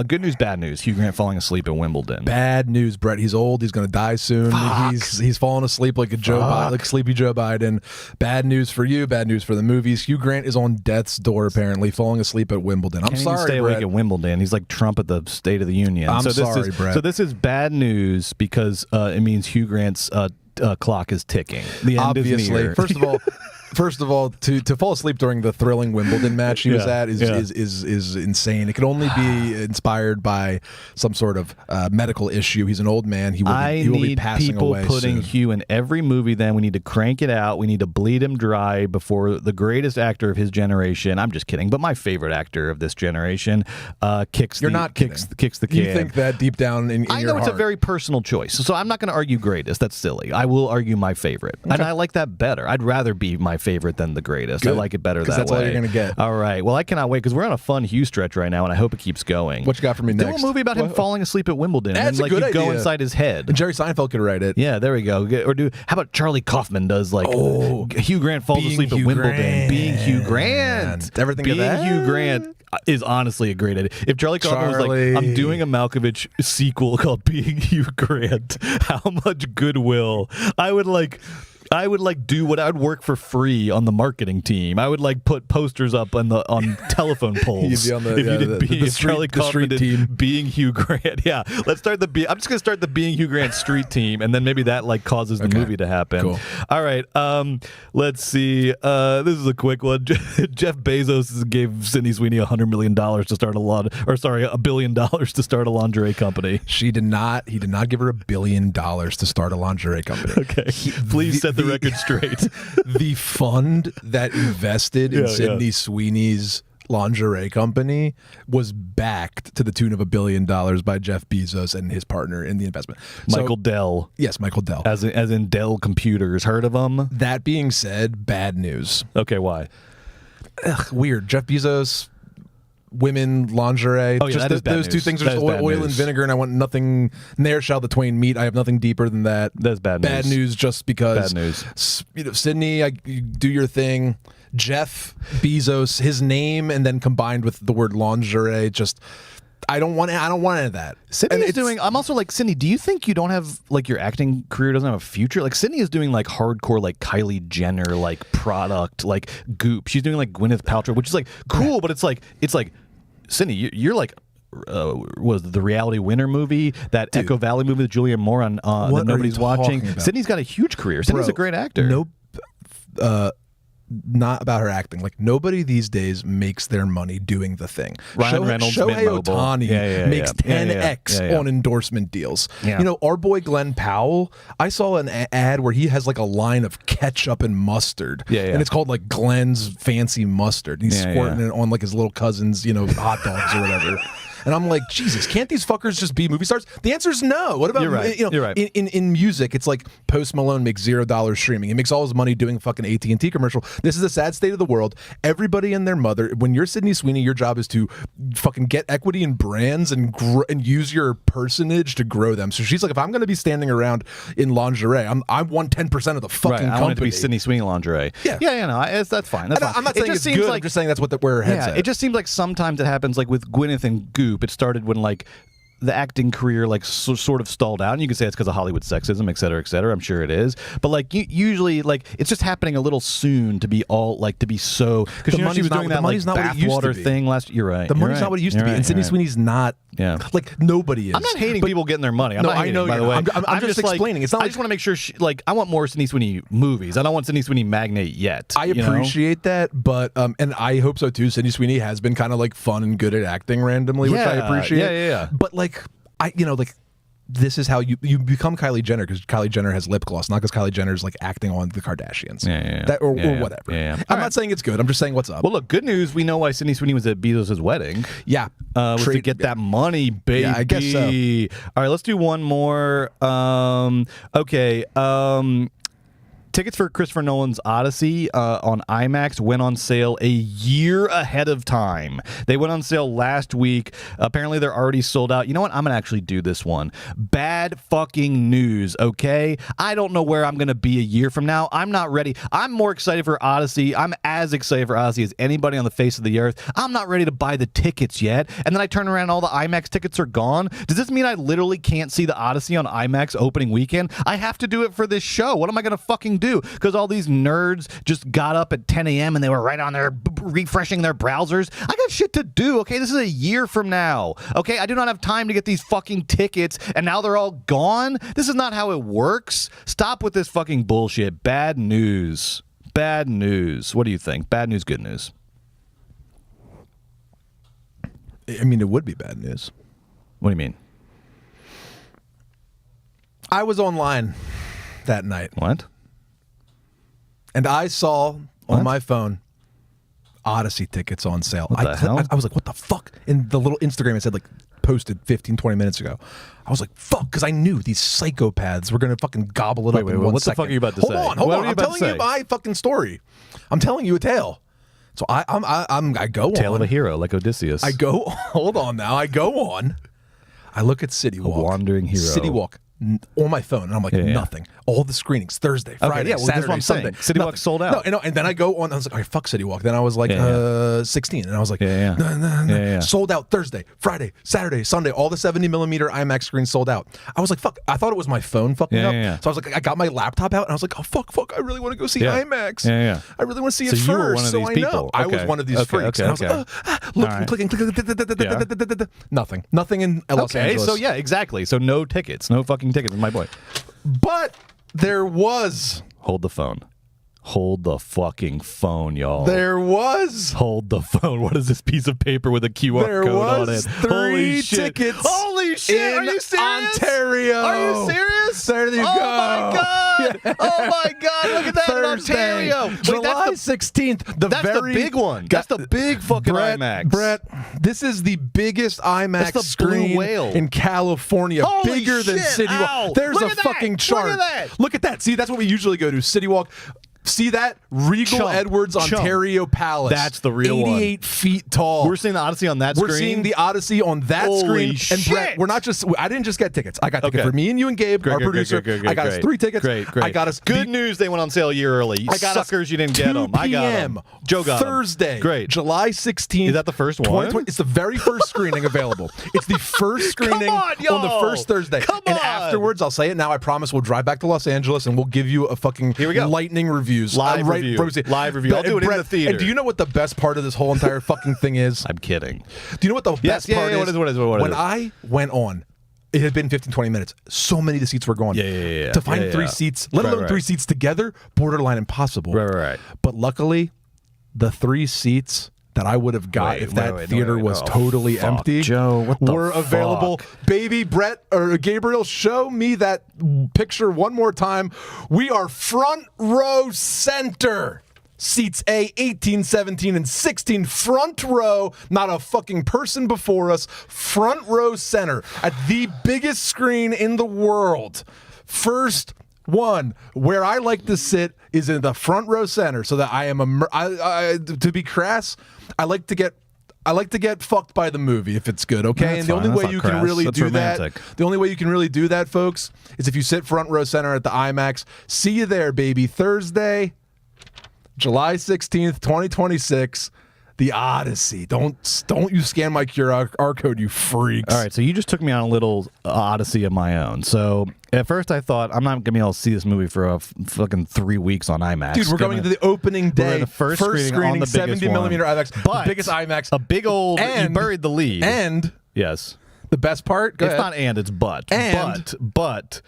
Good news, bad news. Hugh Grant falling asleep at Wimbledon. Bad news, Brett. He's old. He's going to die soon. Fuck. He's falling asleep like like sleepy Joe Biden. Bad news for you. Bad news for the movies. Hugh Grant is on death's door apparently, falling asleep at Wimbledon. I'm sorry, stay Brett. awake at Wimbledon. He's like Trump at the State of the Union. I'm sorry, Brett. So this is bad news because it means Hugh Grant's clock is ticking. The end is near. First of all, to fall asleep during the thrilling Wimbledon match he was at is insane. It could only be inspired by some sort of medical issue. He's an old man. He will be passing away soon. People putting Hugh in every movie. Then we need to crank it out. We need to bleed him dry before the greatest actor of his generation. I'm just kidding, but my favorite actor of this generation kicks the can. You think that deep down in I your know heart. it's a very personal choice, so I'm not going to argue greatest. That's silly. I will argue my favorite, and I like that better. I'd rather be my favorite than the greatest. Good. I like it better that way. That's all you're going to get. All right. Well, I cannot wait because we're on a fun Hugh stretch right now, and I hope it keeps going. What you got for me next? Do a movie about him falling asleep at Wimbledon, That's and a good you go idea. inside his head. And Jerry Seinfeld could write it. Yeah, there we go. Or how about Charlie Kaufman does Hugh Grant falls asleep at Wimbledon, being Hugh Grant. Ever think of being that? Hugh Grant is honestly a great idea. If Charlie Kaufman was like, I'm doing a Malkovich sequel called Being Hugh Grant, how much goodwill I would do what I would work for free on the marketing team. I would put posters up on telephone poles. You'd be on the Charlie Kaufman did team. Being Hugh Grant. Yeah, let's start I'm just gonna start the Being Hugh Grant street team, and then maybe that causes the movie to happen. Cool. All right. Let's see. This is a quick one. Jeff Bezos gave Sydney Sweeney $100 million to start $1 billion to start a lingerie company. He did not give her $1 billion to start a lingerie company. Okay. Please set the record straight. The fund that invested in Sydney Sweeney's lingerie company was backed to the tune of $1 billion by Jeff Bezos and his partner in the investment. Michael Dell. Yes, Michael Dell. As in Dell Computers. Heard of them? That being said, bad news. Okay, why? Weird. Jeff Bezos, women, lingerie. Oh, yeah, just that is bad those news. two things are That just is bad oil and news. vinegar, and I want nothing. Ne'er shall the twain meet. I have nothing deeper than that. That's bad Bad news. news just because. Bad news. Sydney, you do your thing. Jeff Bezos, his name, and then combined with the word lingerie, just. I don't want any of that. Sydney is doing. I'm also Sydney. Do you think you don't have your acting career doesn't have a future? Sydney is doing hardcore Kylie Jenner product Goop. She's doing Gwyneth Paltrow, which is cool, but it's Sydney. You're was the Reality Winner movie, that Echo Valley movie with Julia Moore on that nobody's watching. Sydney's got a huge career. Sydney's a great actor. Nope. Not about her acting. Nobody these days makes their money doing the thing. Ryan Reynolds, Mint Shohei Mobile. Ohtani makes 10x Yeah. on endorsement deals. Yeah. Our boy Glenn Powell, I saw an ad where he has a line of ketchup and mustard. Yeah. And it's called Glenn's Fancy Mustard. He's squirting it on his little cousin's, hot dogs or whatever. And I'm like, Jesus, can't these fuckers just be movie stars? The answer is no. What about You're right. You're right. In music? It's Post Malone makes $0 streaming. He makes all his money doing a fucking AT&T commercial. This is the sad state of the world. Everybody and their mother. When you're Sydney Sweeney, your job is to fucking get equity in brands and use your personage to grow them. So she's if I'm going to be standing around in lingerie, I want 10% of the fucking company. I want it to be Sydney Sweeney lingerie. Yeah. No, that's fine. That's fine. I'm not saying it's good. I'm just saying that's where her head's at. It just seems sometimes it happens with Gwyneth and Goop. It started when the acting career sort of stalled out, and you can say it's because of Hollywood sexism, et cetera, et cetera. I'm sure it is, but usually it's just happening a little soon to be to be so because she was doing that bathwater thing last. You're right. The money's not what it used to be, and Sydney Sweeney's not. Yeah, nobody is. I'm not hating people getting their money. I'm not hating, by the way. I'm just explaining. It's not. I just want to make sure. I want more Sydney Sweeney movies. I don't want Sydney Sweeney magnate yet. I appreciate that, but and I hope so too. Sydney Sweeney has been kind of fun and good at acting randomly, which I appreciate. Yeah. But this is how you become Kylie Jenner, because Kylie Jenner has lip gloss, not because Kylie Jenner's acting on the Kardashians. Or whatever. Yeah. I'm not saying it's good. I'm just saying what's up. Well, look, good news. We know why Sydney Sweeney was at Bezos' wedding. Yeah. Was to get that money, baby. Yeah, I guess so. All right, let's do one more. Okay. Tickets for Christopher Nolan's Odyssey on IMAX went on sale a year ahead of time. They went on sale last week. Apparently, they're already sold out. You know what? I'm going to actually do this one. Bad fucking news, okay? I don't know where I'm going to be a year from now. I'm not ready. I'm more excited for Odyssey. I'm as excited for Odyssey as anybody on the face of the earth. I'm not ready to buy the tickets yet. And then I turn around and all the IMAX tickets are gone. Does this mean I literally can't see the Odyssey on IMAX opening weekend? I have to do it for this show. What am I going to fucking do? Because all these nerds just got up at 10 a.m. and they were right on there refreshing their browsers. I got shit to do, okay? This is a year from now, okay? I do not have time to get these fucking tickets, and now they're all gone? This is not how it works. Stop with this fucking bullshit. Bad news. Bad news. What do you think? Bad news, good news? I mean, it would be bad news. What do you mean? I was online that night. What? And I saw on my phone Odyssey tickets on sale. What the hell? I was like, what the fuck? And the little Instagram it said, like, posted 15, 20 minutes ago. I was like, fuck, because I knew these psychopaths were going to fucking gobble it up in 1 second. What the fuck are you about to say? Hold on. I'm telling you my fucking story. I'm telling you a tale. So I go on. Tale of a hero, like Odysseus. I go, hold on now. I go on. I look at City Walk. A wandering hero. City Walk. On my phone, and I'm like, nothing. All the screenings, Thursday, Friday, Saturday, Sunday. City Walk sold out. No, and then I go on, I was like, all right, fuck City Walk. Then I was like 16, and I was like, sold out Thursday, Friday, Saturday, Sunday. All the 70mm IMAX screens sold out. I was like, fuck. I thought it was my phone fucking up. So I was like, I got my laptop out, and I was like, oh, fuck. I really want to go see IMAX. I really want to see it first. You were one of these people. I was one of these freaks. And I was like, looking, clicking, nothing in Los Angeles. So yeah, exactly. So no tickets, no fucking tickets, my boy. But there was. Hold the phone. Hold the fucking phone, y'all. There was. Hold the phone. What is this piece of paper with a QR code on it? There was 3 tickets. Holy shit. Are you serious? Ontario. Are you serious? There you go. Oh my God. Yeah. Oh my God. Look at that Thursday, in Ontario. July 16th. That's the big one. That's the big fucking IMAX. Brett, this is the biggest IMAX the screen Blue Whale. in California. Holy bigger than shit. City Walk. Ow. There's Look a at that. fucking chart. Look at that. Look at that. See, that's what we usually go to. City Walk. See that? Regal Edwards, Ontario Palace. That's the real 88 feet tall. We're seeing the Odyssey on that screen. We're seeing the Odyssey on that Holy screen. shit. And Brett, we're not just, I didn't just get tickets. I got tickets for me and you and Gabe, our producer. I got us 3 tickets. Great. I got us good news. They went on sale a year early. You suckers, you didn't get them. I got them. Joe got them. Thursday, Great. July 16th. Is that the first one? It's the very first screening available. It's the first screening on the first Thursday. And afterwards, I'll say it now, I promise we'll drive back to Los Angeles and we'll give you a fucking lightning reviews. Live review. I'll do it in the theater. And do you know what the best part of this whole entire fucking thing is? I'm kidding. Do you know what the best part is? What is it? When I went on, it had been 15, 20 minutes. So many of the seats were gone. Yeah. To find 3 seats, let alone 3 seats together, borderline impossible. Right. But luckily, the 3 seats that I would have got if that theater was totally empty, Joe, what the were available. Baby Brett or Gabriel, show me that picture one more time. We are front row center. Seats A, 18, 17, and 16, front row, not a fucking person before us, front row center at the biggest screen in the world. First one, where I like to sit is in the front row center, so that I am to be crass, I like to get fucked by the movie if it's good, okay? That's and the fine. only way That's you not can crass. really That's do romantic. that, the only way you can really do that, folks, is if you sit front row center at the IMAX. See you there, baby. Thursday, July 16th, 2026. The Odyssey. Don't you scan my QR code, you freaks. All right, so you just took me on a little Odyssey of my own. So at first I thought, I'm not going to be able to see this movie for a fucking 3 weeks on IMAX. Dude, we're going to the opening day. The first screening on the 70mm IMAX. But the biggest IMAX. A big old, and, you buried the lead. And yes. The best part? Go it's ahead. not and, it's but. And, but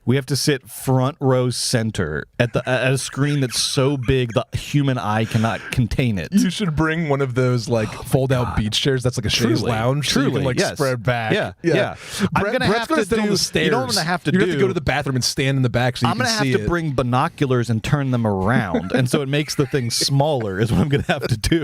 we have to sit front row center at a screen that's so big the human eye cannot contain it. You should bring one of those fold-out beach chairs that's like a chaise lounge. Truly, so you can spread back. Yeah. I'm gonna have to stand on the stairs. You know what I'm gonna have to you do? have to go to the bathroom and stand in the back so you I'm can gonna see have to bring binoculars and turn them around, and so it makes the thing smaller. Is what I'm gonna have to do.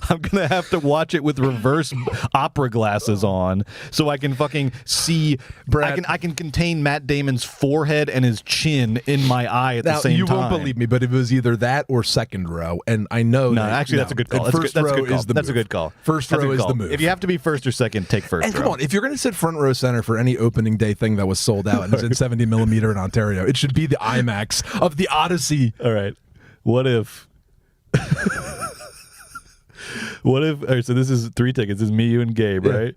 I'm gonna have to watch it with reverse opera glasses on, so I can fucking see. Brad, I can contain Matt Damon's forehead and his chin in my eye at the same time. You won't believe me, but it was either that or second row, and I know. No, actually, that's a good call. That's a good call. First row is the move. If you have to be first or second, take first. And come on, if you're going to sit front row center for any opening day thing that was sold out and is in 70 millimeter in Ontario, it should be the IMAX of the Odyssey. All right, what if? All right, so this is 3 tickets. This is me, you, and Gabe, right?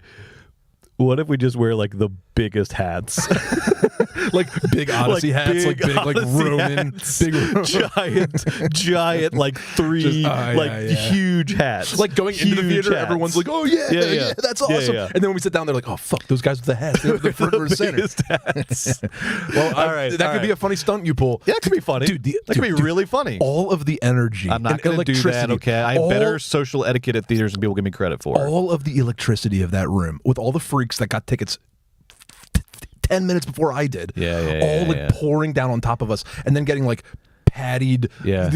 What if we just wear like the biggest hats? Like big Odyssey hats, like big like Roman, big giant like 3 huge hats. Like going into the theater, everyone's like, "Oh yeah, that's awesome." Yeah. And then when we sit down, they're like, "Oh fuck, those guys with the hats, they're the front row center." Hats. Well, all right, that could be a funny stunt you pull. Yeah, that could be funny. Dude, that could be really funny. All of the energy. I'm not going to do that. Okay, I have better social etiquette at theaters than people give me credit for. All of the electricity of that room with all the freaks that got tickets 10 minutes before I did. Pouring down on top of us and then getting like pattied,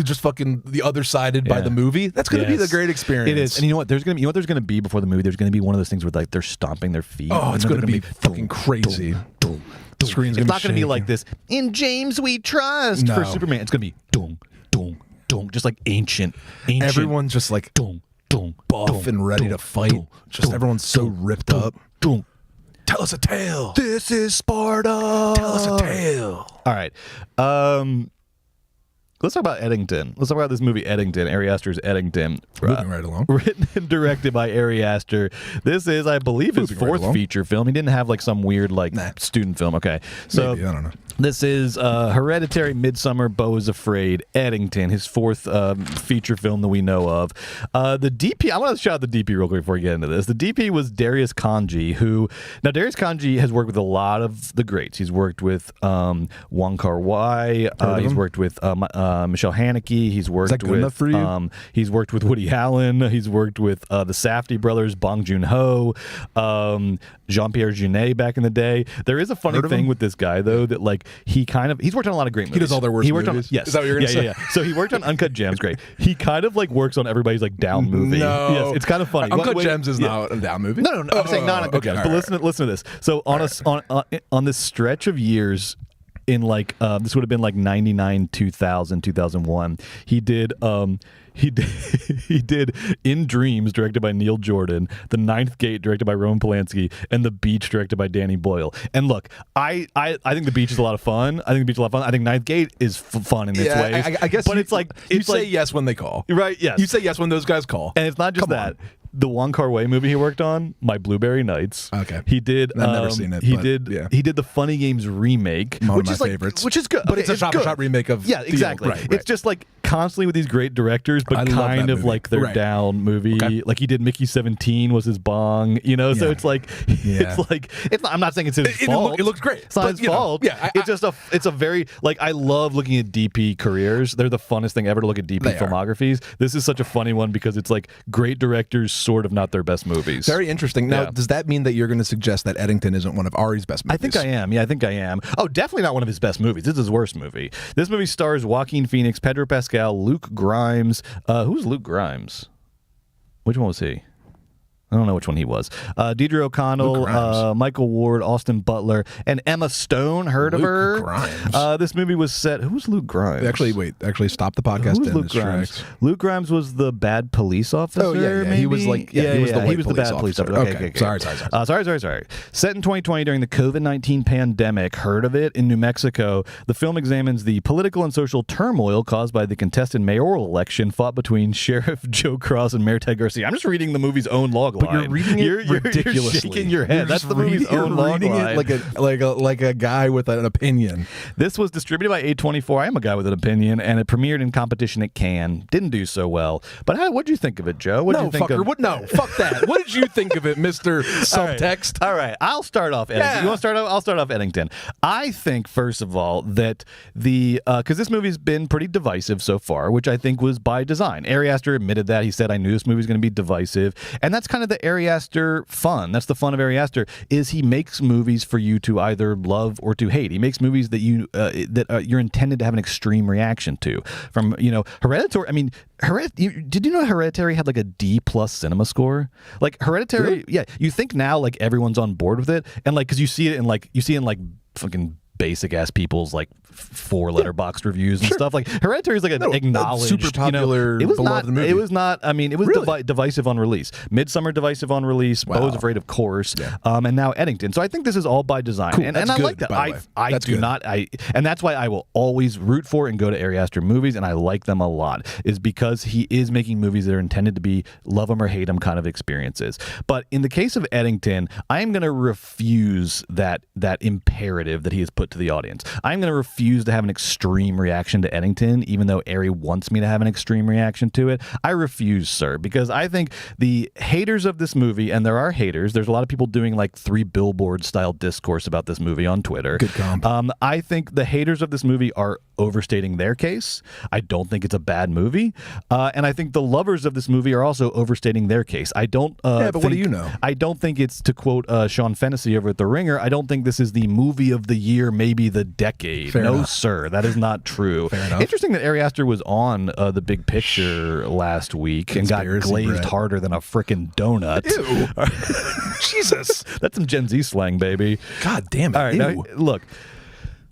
just fucking the other sided by the movie. That's going to be the great experience. It is. And you know what? There's going to be before the movie. There's going to be one of those things where like they're stomping their feet. Oh, it's going to be fucking crazy. The screen's it's not going to be like this. In James we trust for Superman. It's going to be dong, dong, dong, just like ancient. Everyone's just like dong, dong, buff and ready to fight. Just everyone's so ripped up. Dong. Tell us a tale. This is Sparta. Tell us a tale. All right. Let's talk about Eddington. Let's talk about this movie, Eddington, Ari Aster's Eddington. Moving right along. Written and directed by Ari Aster. This is, I believe, his fourth feature film. He didn't have like some weird student film. Okay. So maybe, I don't know. This is Hereditary, Midsummer, Beau is Afraid, Eddington, his fourth feature film that we know of. The DP, I want to shout out the DP real quick before we get into this. The DP was Darius Kanji, now Darius Kanji has worked with a lot of the greats. He's worked with Wong Kar-wai, he's worked with Michelle Haneke, he's worked with he's worked with Woody Allen, he's worked with the Safdie brothers, Bong Joon-ho, Jean-Pierre Jeunet back in the day. There is a funny thing with this guy though, that like he's worked on a lot of great movies. He does all their worst movies? Yes. Is that what you're going to say? Yeah. So he worked on Uncut Gems, great. He kind of like works on everybody's like down movie. No. Yes, it's kind of funny. Uncut Gems is not a down movie? No. I'm saying not Uncut Gems. But listen to this. So on this stretch of years in like this would have been like 99, 2000, 2001, he did In Dreams, directed by Neil Jordan, The Ninth Gate, directed by Roman Polanski, and The Beach, directed by Danny Boyle. And look, I think The Beach is a lot of fun. I think Ninth Gate is fun in its ways. I guess, but it's like you say yes when they call, right? Yes, you say yes when those guys call, and it's not just that. The Wong Kar-wai movie he worked on, My Blueberry Nights. Okay, he did. I've never seen it. He did the Funny Games remake, one which of is my favorites, which is good. But it's a shot-for-shot remake of exactly. Right. It's just like constantly with these great directors, but kind of like their down movie. Okay. Like he did Mickey 17 was his bong, So it's like it's not, I'm not saying it's his fault. It looks great. It's not his fault. It's a very like I love looking at DP careers. They're the funnest thing ever to look at DP filmographies. This is such a funny one because it's like great directors sort of not their best movies. Very interesting. Now, does that mean that you're going to suggest that Eddington isn't one of Ari's best movies? I think I am. Yeah, I think I am. Oh, definitely not one of his best movies. This is his worst movie. This movie stars Joaquin Phoenix, Pedro Pascal, Luke Grimes. Who's Luke Grimes? Which one was he? I don't know which one he was. Deidre O'Connell, Michael Ward, Austin Butler, and Emma Stone. Heard of her? Grimes. This movie was set. Who's Luke Grimes? Actually, stop the podcast. Who's Luke Grimes? Luke Grimes was the bad police officer. Oh yeah. Maybe? He was like he was the bad police officer. Okay. Sorry. Set in 2020 during the COVID-19 pandemic. Heard of it? In New Mexico, the film examines the political and social turmoil caused by the contested mayoral election fought between Sheriff Joe Cross and Mayor Ted Garcia. I'm just reading the movie's own log. But you're reading it ridiculously. You're shaking your head. That's the movie's own log line. Like a guy with an opinion. This was distributed by A24. I am a guy with an opinion, and it premiered in competition at Cannes. Didn't do so well. But what did you think of it, Joe? What did you think of? No, fuck that. What did you think of it, Mr. Subtext? All right. I'll start off Eddington. Yeah. You want to start off? I'll start off Eddington. I think, first of all, that because this movie's been pretty divisive so far, which I think was by design. Ari Aster admitted that. He said, I knew this movie was going to be divisive. And that's kind of the Ari Aster fun. That's the fun of Ari Aster, is he makes movies for you to either love or to hate. He makes movies that you're intended to have an extreme reaction to. From Hereditary. I mean, did you know Hereditary had like a D+ cinema score? Like Hereditary, yeah. You think now like everyone's on board with it, and like because you see it in like fucking basic ass people's like 4 letterboxd reviews and stuff. Like Hereditary is like an acknowledged, super popular, it was beloved not. movie. It was not. I mean, it was Really? divisive on release. Midsummer divisive on release. Wow. Beau's Afraid, of course. Yeah. And now Eddington. So I think this is all by design, Cool. and That's I good, like that. by the way. I That's do good. not. And that's why I will always root for and go to Ari Aster movies, and I like them a lot. Is because he is making movies that are intended to be love them or hate them kind of experiences. But in the case of Eddington, I am going to refuse that imperative that he has put to the audience. I'm going to refuse to have an extreme reaction to Eddington, even though Ari wants me to have an extreme reaction to it. I refuse, sir, because I think the haters of this movie, and there are haters, there's a lot of people doing like 3 billboard style discourse about this movie on Twitter. Good comp. I think the haters of this movie are overstating their case. I don't think it's a bad movie. And I think the lovers of this movie are also overstating their case. I don't Yeah, but what do you know? I don't think it's, to quote Sean Fennessy over at The Ringer, I don't think this is the movie of the year, maybe the decade. Fair no, enough. sir. That is not true. Fair enough. Interesting that Ari Aster was on The Big Picture last week and got Conspiracy, glazed Brett. harder than a frickin' donut. Ew. Jesus. That's some Gen Z slang, baby. God damn it. All right, Ew. now, look.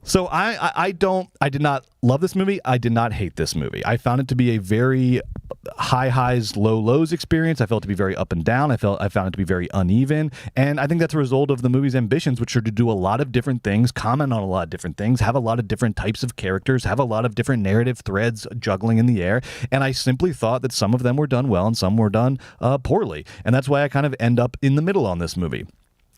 So I did not love this movie. I did not hate this movie. I found it to be a very high highs, low lows experience. I felt it to be very up and down. I found it to be very uneven. And I think that's a result of the movie's ambitions, which are to do a lot of different things, comment on a lot of different things, have a lot of different types of characters, have a lot of different narrative threads juggling in the air. And I simply thought that some of them were done well and some were done poorly. And that's why I kind of end up in the middle on this movie.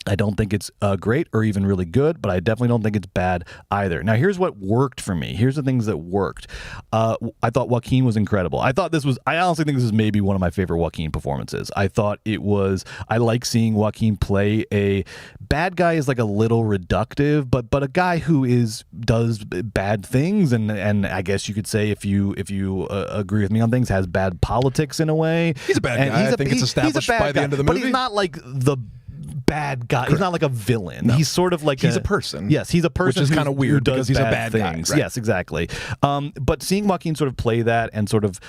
I don't think it's great or even really good, but I definitely don't think it's bad either. Now, here's what worked for me. Here's the things that worked. I thought Joaquin was incredible. I honestly think this is maybe one of my favorite Joaquin performances. I like seeing Joaquin play a bad guy is like a little reductive, but a guy who does bad things. And I guess you could say, if you agree with me on things, has bad politics in a way. He's a bad guy. I think it's established by the end of the movie. But he's not like the bad guy. Correct. He's not like a villain. No. He's sort of like he's a person. Yes, he's a person, which is kind of weird does because he's bad a bad things. guy. Right? Yes, exactly. But seeing Joaquin sort of play that and sort of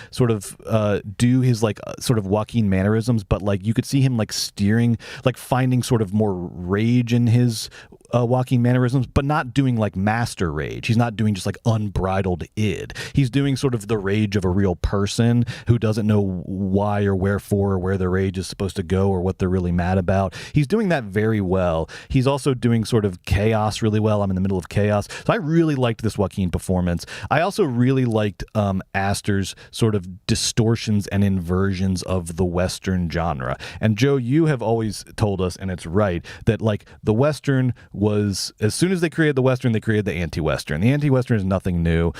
do his like sort of Joaquin mannerisms, but like you could see him like steering, like finding sort of more rage in his Joaquin mannerisms, but not doing like master rage. He's not doing just like unbridled id. He's doing sort of the rage of a real person who doesn't know why or wherefore or where the rage is supposed to go or what they're really mad about. He's doing that very well. He's also doing sort of chaos really well. I'm in the middle of chaos. So I really liked this Joaquin performance. I also really liked Aster's sort of distortions and inversions of the Western genre. And Joe, you have always told us, and it's right, that like the Western was, as soon as they created the Western, they created the anti-Western. The anti-Western is nothing new.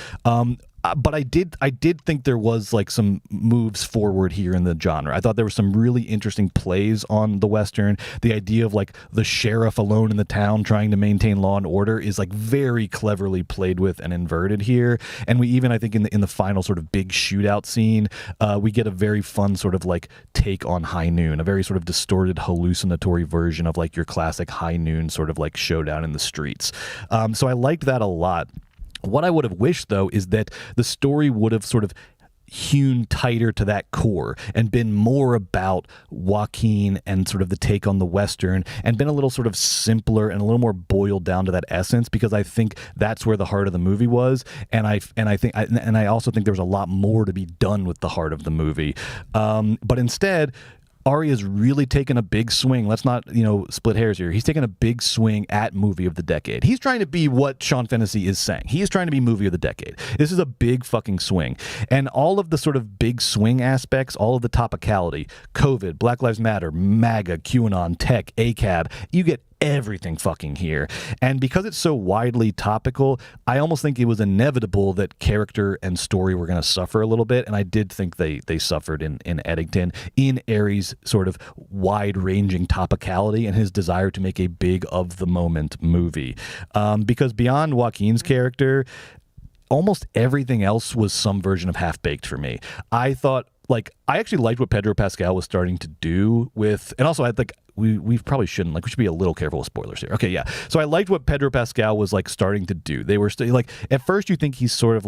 But I did think there was like some moves forward here in the genre. I thought there were some really interesting plays on the Western. The idea of like the sheriff alone in the town trying to maintain law and order is like very cleverly played with and inverted here. And we even, I think in the final sort of big shootout scene, we get a very fun sort of like take on High Noon, a very sort of distorted hallucinatory version of like your classic High Noon sort of like showdown in the streets. So I liked that a lot. What I would have wished, though, is that the story would have sort of hewn tighter to that core and been more about Joaquin and sort of the take on the Western and been a little sort of simpler and a little more boiled down to that essence, because I think that's where the heart of the movie was. And I also think there was a lot more to be done with the heart of the movie. But instead, Ari has really taken a big swing. Let's not, split hairs here. He's taken a big swing at movie of the decade. He's trying to be what Sean Fennessy is saying. He is trying to be movie of the decade. This is a big fucking swing. And all of the sort of big swing aspects, all of the topicality, COVID, Black Lives Matter, MAGA, QAnon, tech, ACAB, you get everything fucking here. And because it's so widely topical, I almost think it was inevitable that character and story were going to suffer a little bit. And I did think they suffered in Eddington, in Ari's sort of wide-ranging topicality and his desire to make a big of-the-moment movie. Because beyond Joaquin's character, almost everything else was some version of Half-Baked for me. I actually liked what Pedro Pascal was starting to do with, and also I think we probably shouldn't, we should be a little careful with spoilers here. Okay, yeah. So I liked what Pedro Pascal was starting to do. They were still at first you think he's sort of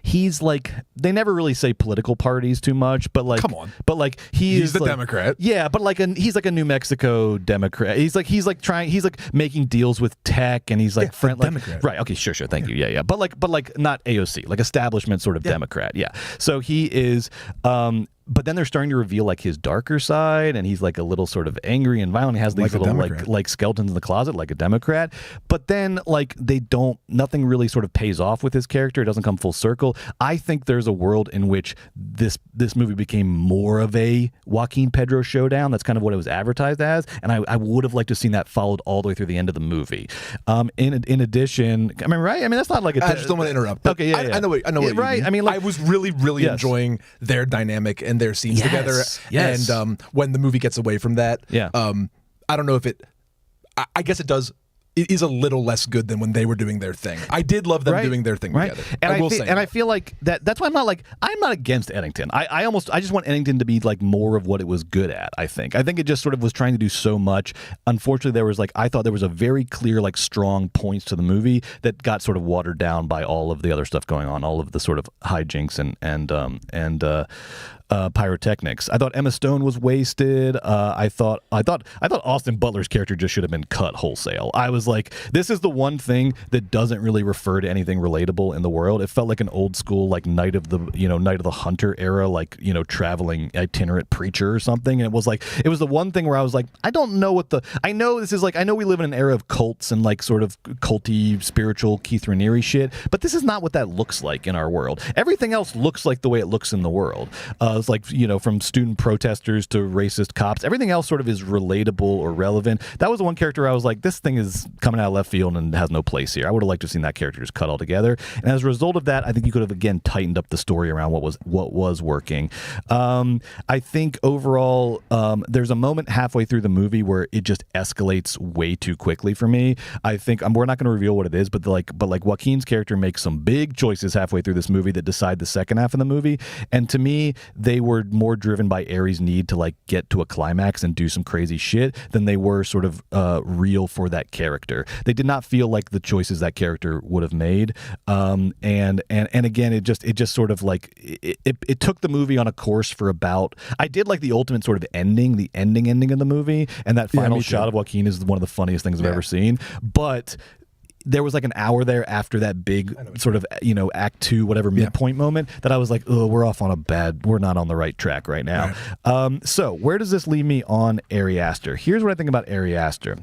he's like, they never really say political parties too much, but like, come on, but like he's the like, Democrat. Yeah, but like he's like a New Mexico Democrat. He's like making deals with tech, and he's like friendly. Democrat. Right. Okay. Sure. Thank you. Yeah. But like not AOC, like establishment sort of Democrat. Yeah. So he is. But then they're starting to reveal like his darker side, and he's like a little sort of angry and violent. He has these little like skeletons in the closet, like a Democrat. But then like nothing really sort of pays off with his character. It doesn't come full circle. I think there's a world in which this movie became more of a Joaquin Pedro showdown. That's kind of what it was advertised as, and I would have liked to have seen that followed all the way through the end of the movie. In addition, I mean, right? I mean, that's not like a. I just don't want to interrupt. Okay, yeah, I know what you right. mean. I mean, like, I was really enjoying their dynamic and their scenes together. Yes. And when the movie gets away from that, I don't know if it. I guess it does. It is a little less good than when they were doing their thing. I did love them doing their thing together. And I feel like that's why I'm not against Eddington. I just want Eddington to be like more of what it was good at. I think it just sort of was trying to do so much. Unfortunately, I thought there was a very clear like strong points to the movie that got sort of watered down by all of the other stuff going on, all of the sort of hijinks and pyrotechnics. I thought Emma Stone was wasted. I thought Austin Butler's character just should have been cut wholesale. I was like, this is the one thing that doesn't really refer to anything relatable in the world. It felt like an old school like Night of the Hunter era, like, traveling itinerant preacher or something. And it was the one thing where I was like, I don't know I know we live in an era of cults and like sort of culty spiritual Keith Raniere shit, but this is not what that looks like in our world. Everything else looks like the way it looks in the world. It's like, from student protesters to racist cops, everything else sort of is relatable or relevant. That was the one character I was like, this thing is coming out of left field and has no place here. I would have liked to have seen that character just cut altogether. And as a result of that, I think you could have again tightened up the story around what was working. I think overall, there's a moment halfway through the movie where it just escalates way too quickly for me. I think we're not going to reveal what it is, but Joaquin's character makes some big choices halfway through this movie that decide the second half of the movie. And to me, they were more driven by Ares' need to like get to a climax and do some crazy shit than they were sort of real for that character. They did not feel like the choices that character would have made. And again, it just sort of like it took the movie on a course for about. I did like the ultimate sort of ending, the ending of the movie, and that final shot of Joaquin is one of the funniest things I've ever seen. But there was like an hour there after that big sort of, act 2, whatever midpoint moment that I was like, oh, we're not on the right track right now. Right. So where does this leave me on Ari Aster? Here's what I think about Ari Aster.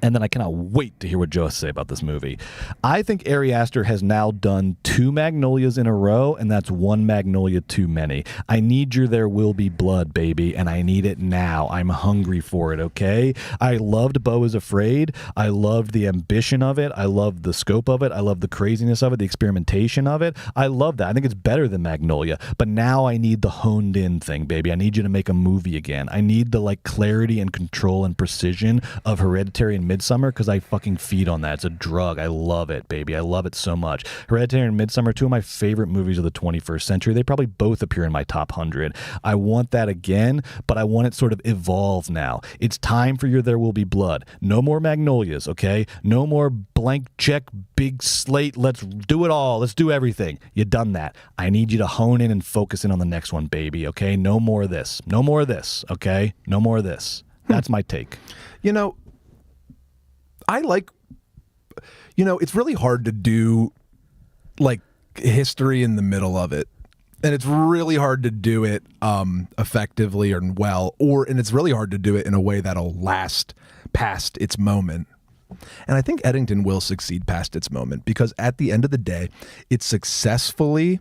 And then I cannot wait to hear what Joe has to say about this movie. I think Ari Aster has now done 2 Magnolias in a row, and that's 1 Magnolia too many. I need your There Will Be Blood, baby, and I need it now. I'm hungry for it, okay? I loved Beau is Afraid. I loved the ambition of it. I loved the scope of it. I loved the craziness of it, the experimentation of it. I love that. I think it's better than Magnolia. But now I need the honed in thing, baby. I need you to make a movie again. I need the like clarity and control and precision of Hereditary and Midsommar, because I fucking feed on that. It's a drug. I love it, baby. I love it so much. Hereditary and Midsommar, 2 of my favorite movies of the 21st century. They probably both appear in my top 100. I want that again, but I want it sort of evolve now. It's time for your There Will Be Blood. No more Magnolias, okay? No more blank check, big slate. Let's do it all. Let's do everything. You done that. I need you to hone in and focus in on the next one, baby, okay? No more of this. No more of this, okay? No more of this. That's my take. I like, it's really hard to do like history in the middle of it. And it's really hard to do it effectively and well, and it's really hard to do it in a way that'll last past its moment. And I think Eddington will succeed past its moment because at the end of the day, it successfully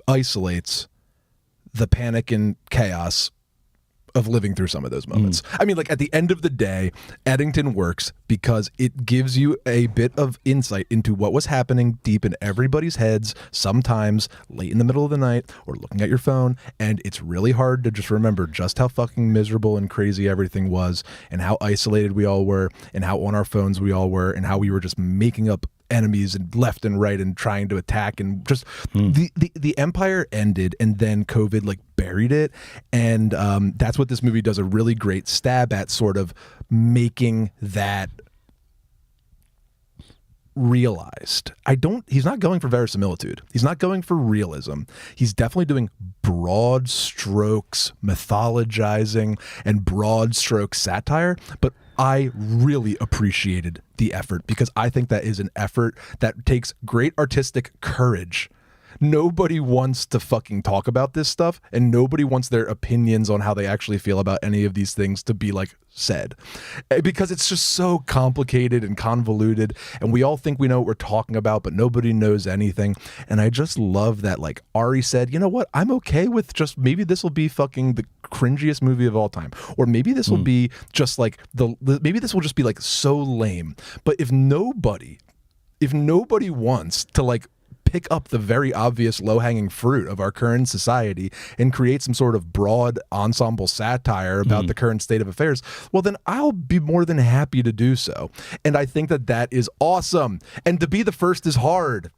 isolates the panic and chaos of living through some of those moments. I mean, like at the end of the day, Eddington works because it gives you a bit of insight into what was happening deep in everybody's heads, sometimes late in the middle of the night or looking at your phone. And it's really hard to just remember just how fucking miserable and crazy everything was and how isolated we all were and how on our phones we all were and how we were just making up enemies and left and right and trying to attack and just the empire ended and then COVID like buried it. And that's what this movie does a really great stab at, sort of making that realized. He's not going for verisimilitude. He's not going for realism. He's definitely doing broad strokes mythologizing and broad stroke satire, but I really appreciated the effort because I think that is an effort that takes great artistic courage. Nobody wants to fucking talk about this stuff, and nobody wants their opinions on how they actually feel about any of these things to be like said, because it's just so complicated and convoluted, and we all think we know what we're talking about, but nobody knows anything. And I just love that, like, Ari said, you know what, I'm okay with just maybe this will be fucking the cringiest movie of all time, or maybe this will be just like maybe this will just be like so lame. But if nobody wants to like pick up the very obvious low-hanging fruit of our current society and create some sort of broad ensemble satire about the current state of affairs, well, then I'll be more than happy to do so. And I think that that is awesome. And to be the first is hard.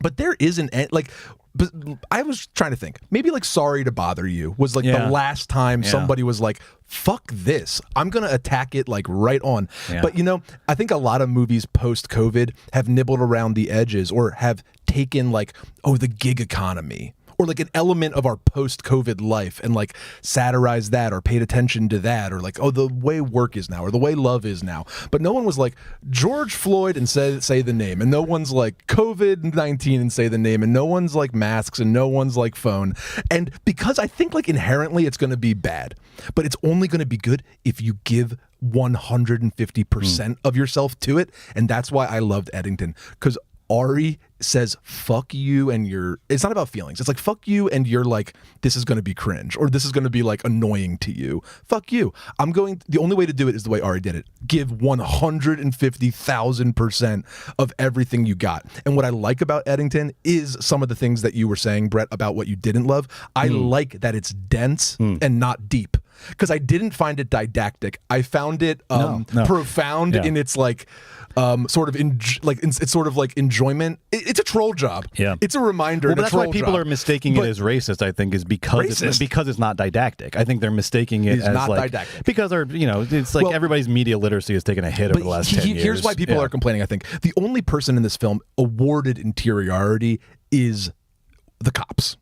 But there isn't, like, but I was trying to think, maybe like Sorry to Bother You was like the last time somebody was like, fuck this, I'm going to attack it like right on. But, you know, I think a lot of movies post-COVID have nibbled around the edges or have taken like, oh, the gig economy, or like an element of our post-COVID life and like satirized that or paid attention to that, or like, oh, the way work is now or the way love is now. But no one was like George Floyd and say the name, and no one's like COVID-19 and say the name, and no one's like masks, and no one's like phone. And because I think like inherently it's going to be bad, but it's only going to be good if you give 150% of yourself to it. And that's why I loved Eddington, because Ari says fuck you and it's not about feelings. It's like fuck you and you're like, this is going to be cringe, or this is going to be like annoying to you. Fuck you. The only way to do it is the way Ari did it. Give 150,000% of everything you got. And what I like about Eddington is some of the things that you were saying, Brett, about what you didn't love. I like that it's dense and not deep, because I didn't find it didactic. I found it profound in its like sort of it's sort of like enjoyment. It's a troll job. Yeah, it's a reminder. Well, that's why people are mistaking it as racist. I think is because it's not didactic. I think they're mistaking it as not like didactic, because it's like everybody's media literacy has taken a hit over the last 10 years. Here's why people are complaining. I think the only person in this film awarded interiority is the cops.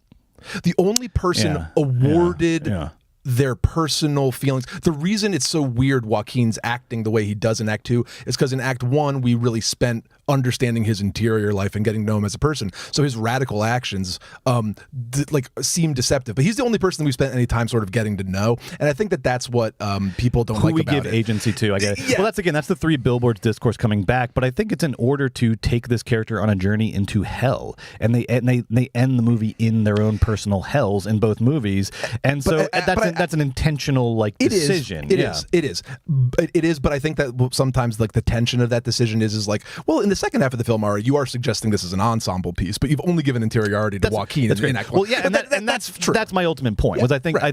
The only person awarded their personal feelings. The reason it's so weird Joaquin's acting the way he does in Act 2 is because in Act 1 we really spent understanding his interior life and getting to know him as a person. So his radical actions seem deceptive. But he's the only person we spent any time sort of getting to know. And I think that that's what people don't like about it. Who we give agency to, I guess. Yeah. Well, that's the Three Billboards discourse coming back. But I think it's in order to take this character on a journey into hell. And they end the movie in their own personal hells in both movies. And so that's an intentional decision. It is. But I think that sometimes like the tension of that decision is like, well, in the second half of the film, Ari, you are suggesting this is an ensemble piece, but you've only given interiority to Joaquin in Act 1. Well, yeah, and that's true. That's my ultimate point. Was I think I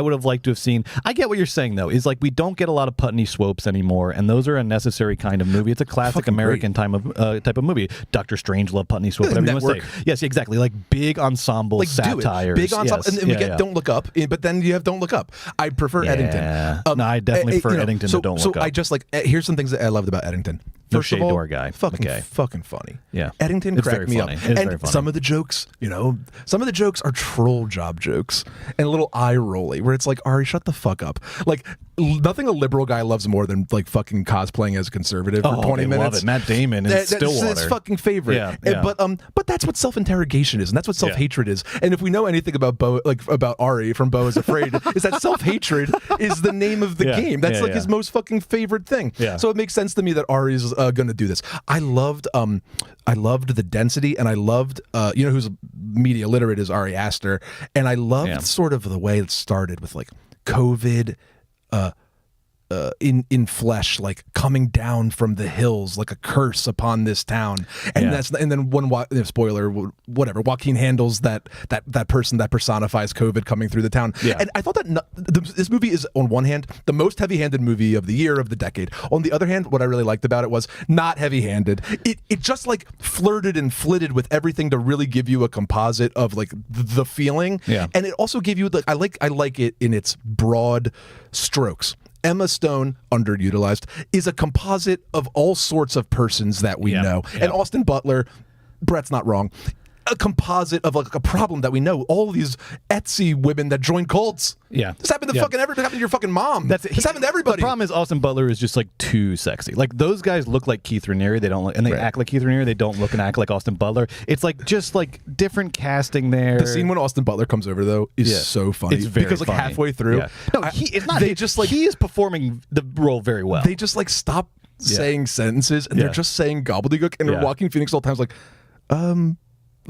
would have liked to have seen. I get what you're saying though. Is like we don't get a lot of Putney Swopes anymore, and those are a necessary kind of movie. It's a classic American type of movie. Doctor Strangelove, Putney Swope, whatever you want to say. Yes, exactly. Like big ensemble satire. Big ensemble, and we get Don't Look Up, but then you have Don't Look Up. I prefer Eddington. No, I definitely prefer Eddington to Don't Look Up. I just like here's some things that I loved about Eddington. First of all, door guy. Fucking funny. Yeah, Eddington cracked me up. And some of the jokes, are troll job jokes and a little eye rolly, where it's like, Ari, shut the fuck up. Like nothing a liberal guy loves more than like fucking cosplaying as a conservative for 20 minutes. Love it. Matt Damon and Stillwater. It's fucking favorite. Yeah. But that's what self-interrogation is, and that's what self-hatred is. And if we know anything about about Ari from Beau is Afraid, is that self-hatred is the name of the game. That's his most fucking favorite thing. Yeah. So it makes sense to me that Ari's going to do this. I loved the density, and I loved who's media literate is Ari Aster, and I loved sort of the way it started with like COVID in flesh, like coming down from the hills like a curse upon this town, and then when spoiler whatever, Joaquin handles that person that personifies COVID coming through the town. And I thought that this movie is on one hand the most heavy-handed movie of the year, of the decade. On the other hand, what I really liked about it was not heavy-handed. It just like flirted and flitted with everything to really give you a composite of like the feeling, and it also gave you I like it in its broad strokes. Emma Stone, underutilized, is a composite of all sorts of persons that we know. And Austin Butler, Brett's not wrong, a composite of like a problem that we know. All these Etsy women that join cults. Yeah. This happened to fucking everybody. This happened to your fucking mom. This happened to everybody. The problem is Austin Butler is just like too sexy. Like those guys look like Keith Raniere. They don't look, and they act like Keith Raniere. They don't look and act like Austin Butler. It's like just like different casting there. The scene when Austin Butler comes over though is so funny. It's very because like funny. Halfway through, no, it's not. They just like he is performing the role very well. They just like stop saying sentences and they're just saying gobbledygook, and Joaquin Phoenix all the times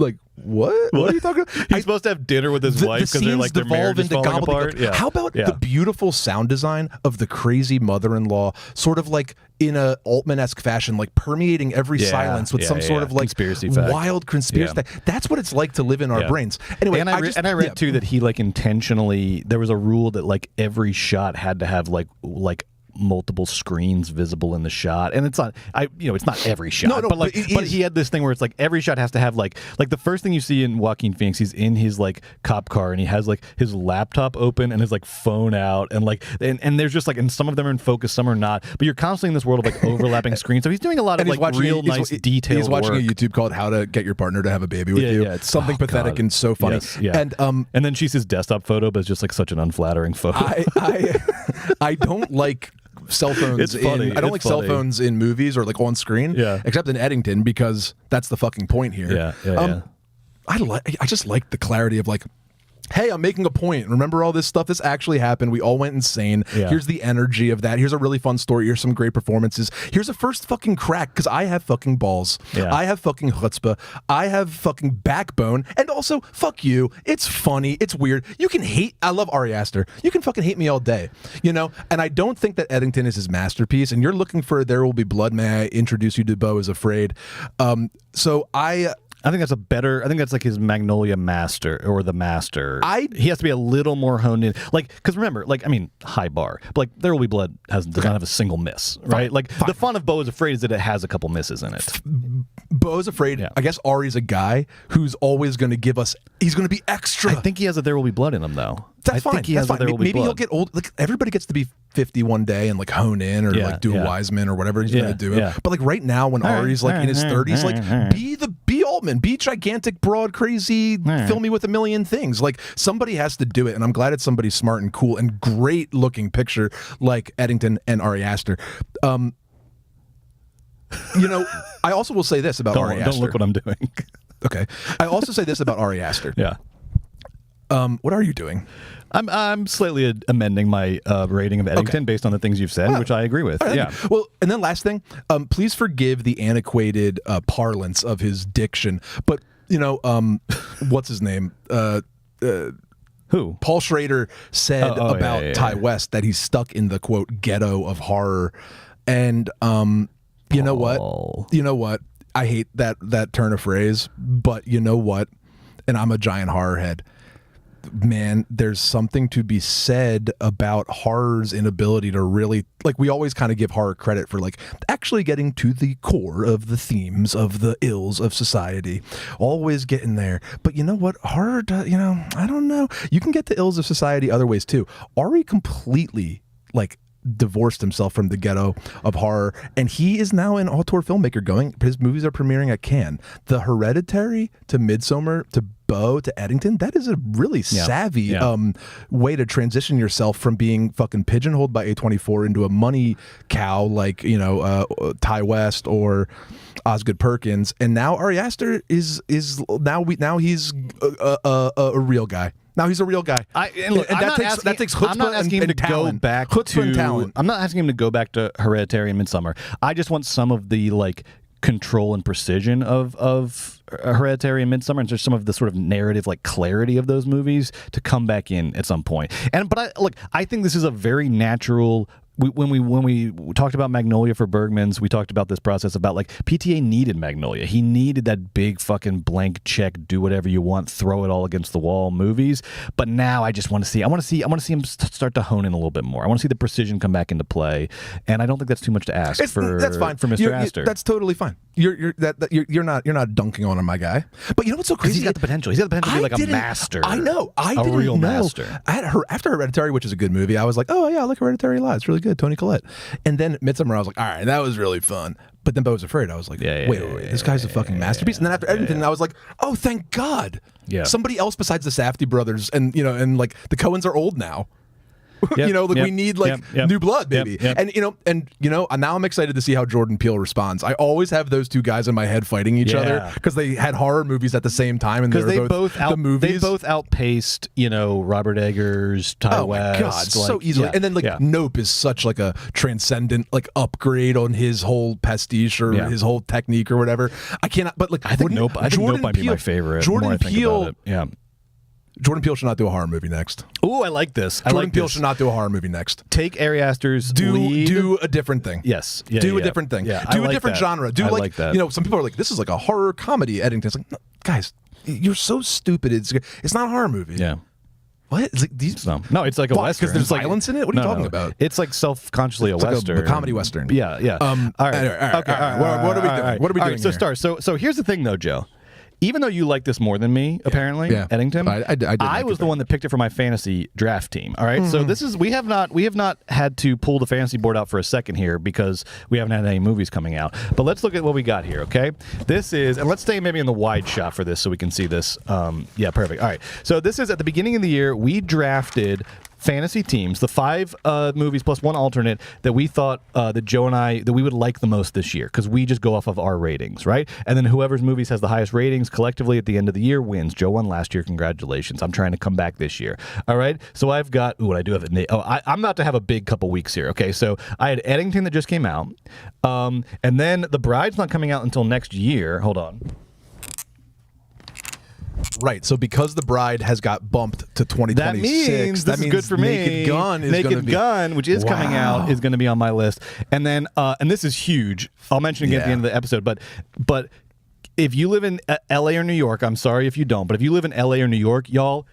like what? What are you talking about? He's supposed to have dinner with his wife because they're like their marriage is falling apart. Yeah. How about the beautiful sound design of the crazy mother-in-law, sort of like in a Altman-esque fashion, like permeating every silence with some sort of like conspiracy wild conspiracy fact. That's what it's like to live in our brains. Anyway, and I read too that he like intentionally, there was a rule that like every shot had to have like multiple screens visible in the shot, and it's not it's not every shot, but he had this thing where it's like every shot has to have like the first thing you see in Joaquin Phoenix, he's in his like cop car and he has like his laptop open and his like phone out, and like and there's just like, and some of them are in focus, some are not, but you're constantly in this world of like overlapping screens. So he's doing a lot of like real nice detailed He's watching work. a YouTube called "How to Get Your Partner to Have a Baby with You." It's something pathetic and so funny. Yes, and then she's his desktop photo, but it's just like such an unflattering photo. I don't like cell phones. It's funny. I don't like cell phones in movies or like on screen. Except in Eddington, because that's the fucking point here. I just like the clarity of like, hey, I'm making a point. Remember all this stuff? This actually happened. We all went insane. Here's the energy of that. Here's a really fun story. Here's some great performances. Here's a first fucking crack, because I have fucking balls. I have fucking chutzpah. I have fucking backbone. And also, fuck you. It's funny. It's weird. You can hate. I love Ari Aster. You can fucking hate me all day. You know? And I don't think that Eddington is his masterpiece. And you're looking for There Will Be Blood. May I introduce you to Beau is Afraid? I think that's like his Magnolia Master or the Master. He has to be a little more honed in. Like, because remember, like, I mean, high bar. But like, There Will Be Blood does not have a single miss, right? The fun of Beau is Afraid is that it has a couple misses in it. Beau is Afraid. I guess Ari's a guy who's always going to give us. He's going to be extra. I think he has a There Will Be Blood in him, though. That's fine. Think he has That's fine. Maybe he'll get old. Like, everybody gets to be 50 one day and like hone in or like do a Wiseman or whatever he's going to do. But like right now, when Ari's like in his 30s, like be Altman, be gigantic, broad, crazy, fill me with a million things. Like somebody has to do it, and I'm glad it's somebody smart and cool and great looking picture like Eddington and Ari Aster. I also will say this about Ari Aster. Don't look what I'm doing. Okay. I also say this about Ari Aster. What are you doing? I'm slightly amending my rating of Eddington based on the things you've said, which I agree with. Well, and then last thing, please forgive the antiquated parlance of his diction, but what's his name? Who? Paul Schrader said about Ty West that he's stuck in the quote ghetto of horror, and you know what? I hate that turn of phrase, but you know what? And I'm a giant horror head. Man, there's something to be said about horror's inability to really, like, we always kind of give horror credit for like actually getting to the core of the themes of the ills of society, always getting there. But you know what, horror does, I don't know, you can get the ills of society other ways too. Ari completely like divorced himself from the ghetto of horror, and he is now an auteur filmmaker. His movies are premiering at Cannes. The Hereditary to Midsommar to Beau to Eddington, that is a really savvy way to transition yourself from being fucking pigeonholed by A24 into a money cow like Ty West or Osgood Perkins, and now Ari Aster is he's a real guy. Now he's a real guy. That takes chutzpah. I'm not asking him to go back to talent. I'm not asking him to go back to Hereditary and Midsommar. I just want some of the like control and precision of Hereditary and Midsommar, and just some of the sort of narrative like clarity of those movies to come back in at some point. But I think this is a very natural when we talked about Magnolia for Bergman's, we talked about this process about like PTA needed Magnolia. He needed that big fucking blank check, do whatever you want, throw it all against the wall movies. But now I just want to see. I want to see him start to hone in a little bit more. I want to see the precision come back into play, and I don't think that's too much to ask. That's fine for Mr. Aster. That's totally fine. You're not dunking on him, my guy. But you know what's so crazy? He's got the potential. He's got the potential to be like a master. I know. I didn't real know. Master. After Hereditary, which is a good movie, I was like, oh yeah, I like Hereditary a lot. It's really good. Tony Collette. And then Midsommar, I was like, all right, that was really fun. But then Bo was afraid. I was like, wait, this guy's a fucking masterpiece. And then after Eddington, I was like, oh, thank God. Yeah. Somebody else besides the Safdie brothers, and like the Coens are old now. We need new blood, baby. And now I'm excited to see how Jordan Peele responds. I always have those two guys in my head fighting each other because they had horror movies at the same time, and they both outpaced Robert Eggers, Ty West. Oh my God, so easily. And then Nope is such like a transcendent upgrade on his whole pastiche or his whole technique or whatever. I cannot. But I think Nope might be my favorite. Jordan Peele. Yeah. Jordan Peele should not do a horror movie next. Ooh, I like this. Jordan Peele should not do a horror movie next. Take Ari Aster's lead. Do a different thing. Yes. Do a different thing. Yeah, do a different genre. Do like that. Some people are like, this is like a horror comedy. Eddington. It's like, no, guys, you're so stupid. It's not a horror movie. Yeah. What? It's like no, it's like a Western. Because there's violence in it? What are you talking about? It's like self-consciously a Western. Like a comedy Western. Yeah. All right. What are we doing? What are we doing here? So here's the thing, though, Joe. Even though you like this more than me, apparently, Eddington, I was the one that picked it for my fantasy draft team. All right, so this is we have not had to pull the fantasy board out for a second here because we haven't had any movies coming out. But let's look at what we got here. Okay, this is, and let's stay maybe in the wide shot for this so we can see this. Yeah, perfect. All right, so this is at the beginning of the year we drafted fantasy teams, the 5 movies plus 1 alternate that we thought that Joe and I that we would like the most this year because we just go off of our ratings, right? And then whoever's movies has the highest ratings collectively at the end of the year wins. Joe won last year. Congratulations. I'm trying to come back this year. All right. So I've got. Ooh, I do have it. I'm about to have a big couple weeks here. Okay. So I had Eddington that just came out, and then The Bride's not coming out until next year. Hold on. Right, so because The Bride has got bumped to 2026, that means good for me. Naked Gun is Naked Gun, which is coming out, is going to be on my list. And then, and this is huge. I'll mention it again at the end of the episode. But if you live in L.A. or New York, I'm sorry if you don't. But if you live in L.A. or New York, y'all.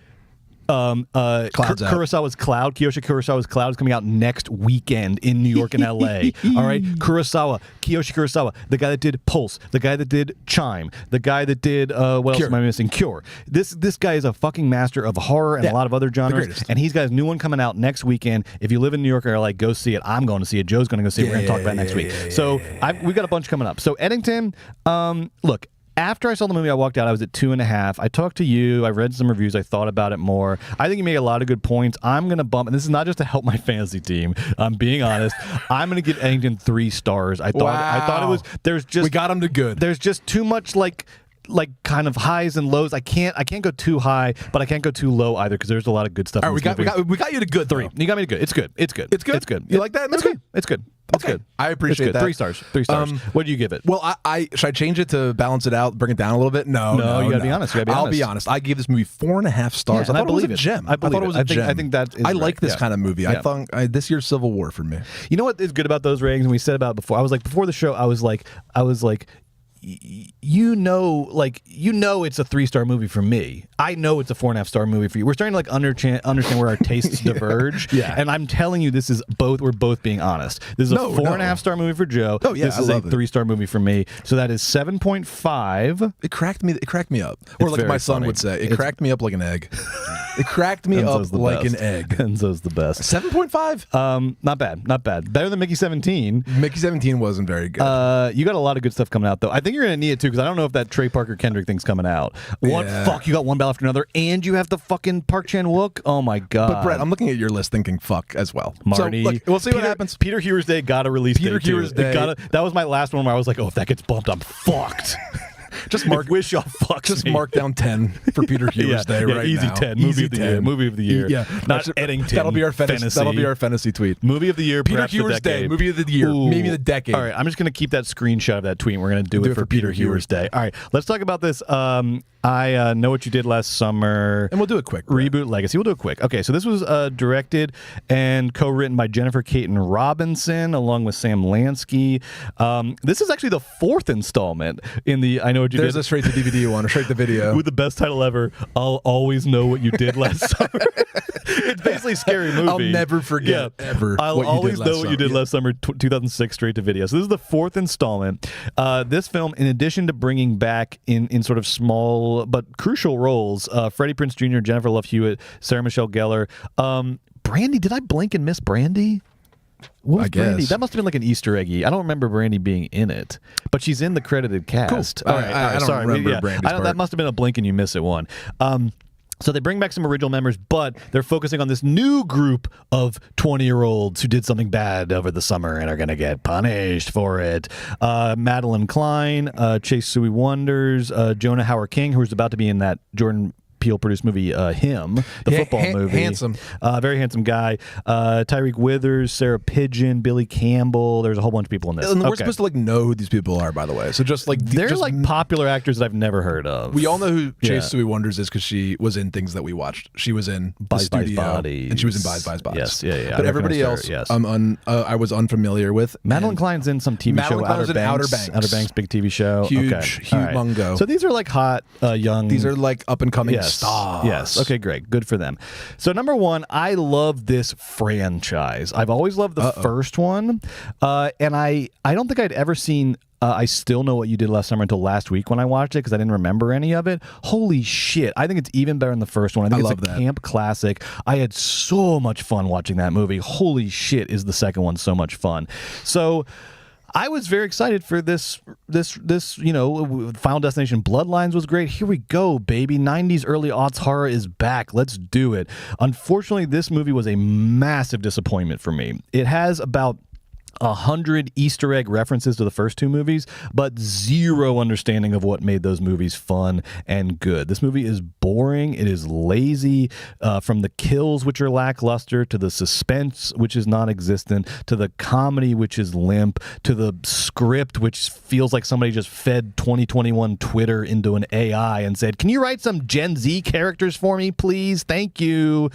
Kurosawa's Cloud, Kiyoshi Kurosawa's Cloud is coming out next weekend in New York and LA. All right, Kiyoshi Kurosawa, the guy that did Pulse, the guy that did Chime, the guy that did what else am I missing? Cure. This guy is a fucking master of horror and a lot of other genres, and he's got his new one coming out next weekend. If you live in New York or LA, go see it. I'm going to see it. Joe's going to go see it. We're going to talk about it next week. So we got a bunch coming up. So Eddington, look. After I saw the movie, I walked out. I was at 2.5. I talked to you. I read some reviews. I thought about it more. I think you make a lot of good points. I'm going to bump, and this is not just to help my fantasy team. I'm being honest. I'm going to give Eddington 3 stars. I thought it was. We got him to good. There's just too much like kind of highs and lows. I can't go too high, but I can't go too low either because there's a lot of good stuff. All right, we got you to good 3. You got me to good. It's good. It's good. You like that? It's good. It's good. It's good. I appreciate that. 3 stars. 3 stars. What do you give it? Well, I should I change it to balance it out, bring it down a little bit? No, you gotta be honest. I'll be honest. I gave this movie 4.5 stars. Yeah, I thought it was a gem. I thought it was a gem. I think that is I like this kind of movie. Yeah. I thought this year's Civil War for me. You know what is good about those ratings? And we said about it before. I was like before the show. I was like. You know it's a 3-star movie for me. I know it's a 4.5-star movie for you. We're starting to understand where our tastes diverge. Yeah. And I'm telling you, this is both. We're both being honest. This is a 4.5-star movie for Joe. Oh yeah, this is a 3-star movie for me. So that is 7.5. It cracked me up. Or like my son would say, it cracked me up like an egg. It cracked me up like an egg. Enzo's the best. 7.5. Not bad. Better than Mickey 17. Mickey 17 wasn't very good. You got a lot of good stuff coming out though. I think you're gonna need it too because I don't know if that Trey Parker Kendrick thing's coming out. What fuck? You got one battle after another, and you have the fucking Park Chan Wook. Oh my god! But Brett, I'm looking at your list thinking fuck as well. Marty, so, look, we'll see what happens. Peter Hewer's Day got a release. Peter Hewer's Day. That was my last one where I was like, oh, if that gets bumped, I'm fucked. Just mark. Wish y'all fucks. Just mark down 10 for Peter Hewer's Day right easy now. 10. Movie of the year. Movie of the year. Yeah, not Eddington. That'll be our fantasy. That'll be our fantasy tweet. Movie of the year. Peter Hewer's Day. Movie of the year. Ooh. Maybe the decade. All right, I'm just gonna keep that screenshot of that tweet. And we're gonna do it for Peter Hewer's Day. All right, let's talk about this. I Know What You Did Last Summer. And we'll do it quick. Reboot Legacy. We'll do it quick. Okay, so this was directed and co-written by Jennifer Caton Robinson along with Sam Lansky. This is actually the 4th installment in the I Know What You There's Did. a straight to DVD one, or straight to video. With the best title ever, I'll Always Know What You Did Last Summer. It's basically a scary movie. I'll never forget ever. I'll always know what you did last summer, 2006, straight to video. So this is the 4th installment. This film, in addition to bringing back in sort of small but crucial roles, Freddie Prinze Jr., Jennifer Love Hewitt, Sarah Michelle Gellar, Brandy. Did I blink and miss Brandy? What was Brandy? Guess. That must have been like an Easter eggy. I don't remember Brandy being in it, but she's in the credited cast. Cool. All right, I don't sorry. remember Brandy's part. That must have been a blink and you miss it one. So they bring back some original members, but they're focusing on this new group of 20-year-olds who did something bad over the summer and are going to get punished for it. Madeline Klein, Chase Suey Wonders, Jonah Hauer King, who was about to be in that Jordan Peele-produced movie, Him, the football movie. Handsome. Very handsome guy. Tyreek Withers, Sarah Pigeon, Billy Campbell. There's a whole bunch of people in this. And we're supposed to like know who these people are, by the way. So just like they're like popular actors that I've never heard of. We all know who Chase Suey Wonders is because she was in things that we watched. She was in The Studio, Bodies. and she was in Buys Bodies. Yes, yeah. But everybody else, I was unfamiliar with. Madeline Klein's in some TV show, Outer Banks. Outer Banks, big TV show. Huge mungo. So these are like hot, young. These are like up and coming stars. Yes. Okay, great. Good for them. So number one, I love this franchise. I've always loved the first one, and I don't think I'd ever seen I Still Know What You Did Last Summer until last week when I watched it because I didn't remember any of it. Holy shit. I think it's even better than the first one. I think it's a camp classic. I had so much fun watching that movie. Holy shit, is the second one so much fun. So I was very excited for this, Final Destination Bloodlines was great. Here we go, baby. 90s, early aughts horror is back. Let's do it. Unfortunately, this movie was a massive disappointment for me. It has about 100 Easter egg references to the first two movies, but zero understanding of what made those movies fun and good. This movie is boring. It is lazy, from the kills, which are lackluster, to the suspense, which is non-existent, to the comedy, which is limp, to the script, which feels like somebody just fed 2021 Twitter into an AI and said, "Can you write some Gen Z characters for me, please? Thank you."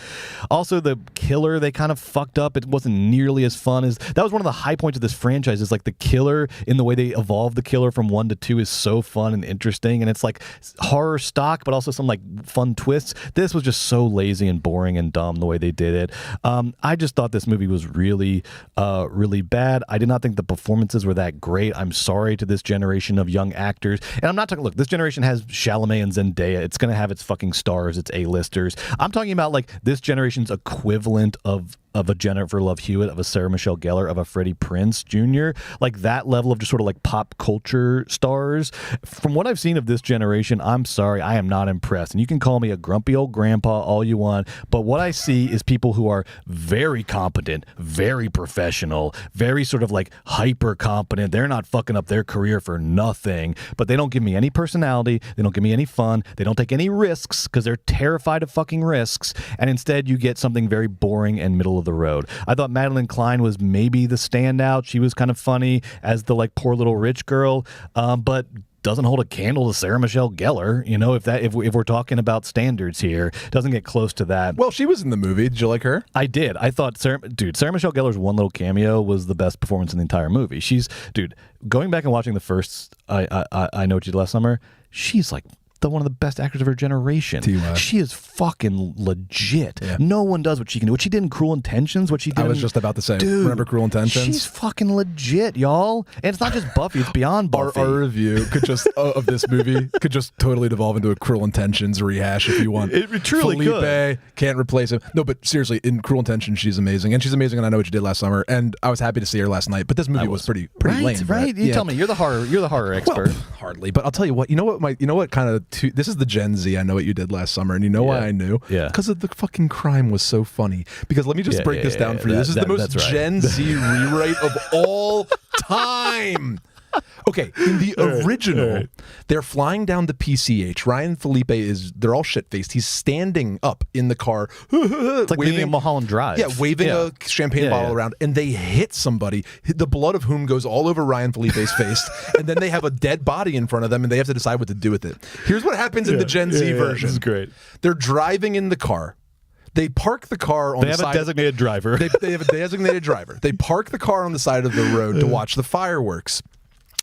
Also, the killer, they kind of fucked up. It wasn't nearly as fun as... That was one of the high points of this franchise, is like the killer, in the way they evolve the killer from 1 to 2 is so fun and interesting, and it's like horror stock but also some like fun twists. This was just so lazy and boring and dumb the way they did it. I just thought this movie was really bad. I did not think the performances were that great. I'm sorry to this generation of young actors, and I'm not talking, look, this generation has Chalamet and Zendaya. It's gonna have its fucking stars, its A-listers. I'm talking about like this generation's equivalent of a Jennifer Love Hewitt, of a Sarah Michelle Gellar, of a Freddie Prinze Jr., like that level of just sort of like pop culture stars. From what I've seen of this generation, I'm sorry, I am not impressed. And you can call me a grumpy old grandpa all you want, but what I see is people who are very competent, very professional, very sort of like hyper competent. They're not fucking up their career for nothing, but they don't give me any personality. They don't give me any fun. They don't take any risks because they're terrified of fucking risks. And instead you get something very boring and middle of the road. I thought Madeline Klein was maybe the standout. She was kind of funny as the like poor little rich girl, but doesn't hold a candle to Sarah Michelle Gellar. You know, if we're talking about standards here, doesn't get close to that. Well, she was in the movie. Did you like her? I did. I thought Sarah Michelle Gellar's one little cameo was the best performance in the entire movie. Going back and watching the first I Know What You Did Last Summer, she's like one of the best actors of her generation. She is fucking legit. Yeah. No one does what she can do. What she did in Cruel Intentions, what she did. I was just about to say, dude, remember Cruel Intentions? She's fucking legit, y'all. And it's not just Buffy, it's beyond Buffy. Our review could just of this movie could just totally devolve into a Cruel Intentions rehash if you want. It truly Felipe can't replace him. No, but seriously, in Cruel Intentions, she's amazing, and she's amazing. And I Know What You Did Last Summer, and I was happy to see her last night. But this movie was pretty lame. Right? You tell me. You're the horror expert. Well, hardly, but I'll tell you what. You know what kind of this is the Gen Z. I Know What You Did Last Summer, and you know why I knew? Yeah. Because of the fucking crime was so funny. Because let me just break this down for you. This is the most Gen Z rewrite of all time. Okay, in the original, they're flying down the PCH. Ryan Felipe they're all shit-faced. He's standing up in the car. It's like waving a Mulholland Drive. Yeah, waving a champagne bottle around, and they hit somebody, the blood of whom goes all over Ryan Felipe's face, and then they have a dead body in front of them, and they have to decide what to do with it. Here's what happens in the Gen Z version. This is great. They're driving in the car. They park the car on the side. They have a designated driver. They have a designated driver. They park the car on the side of the road to watch the fireworks.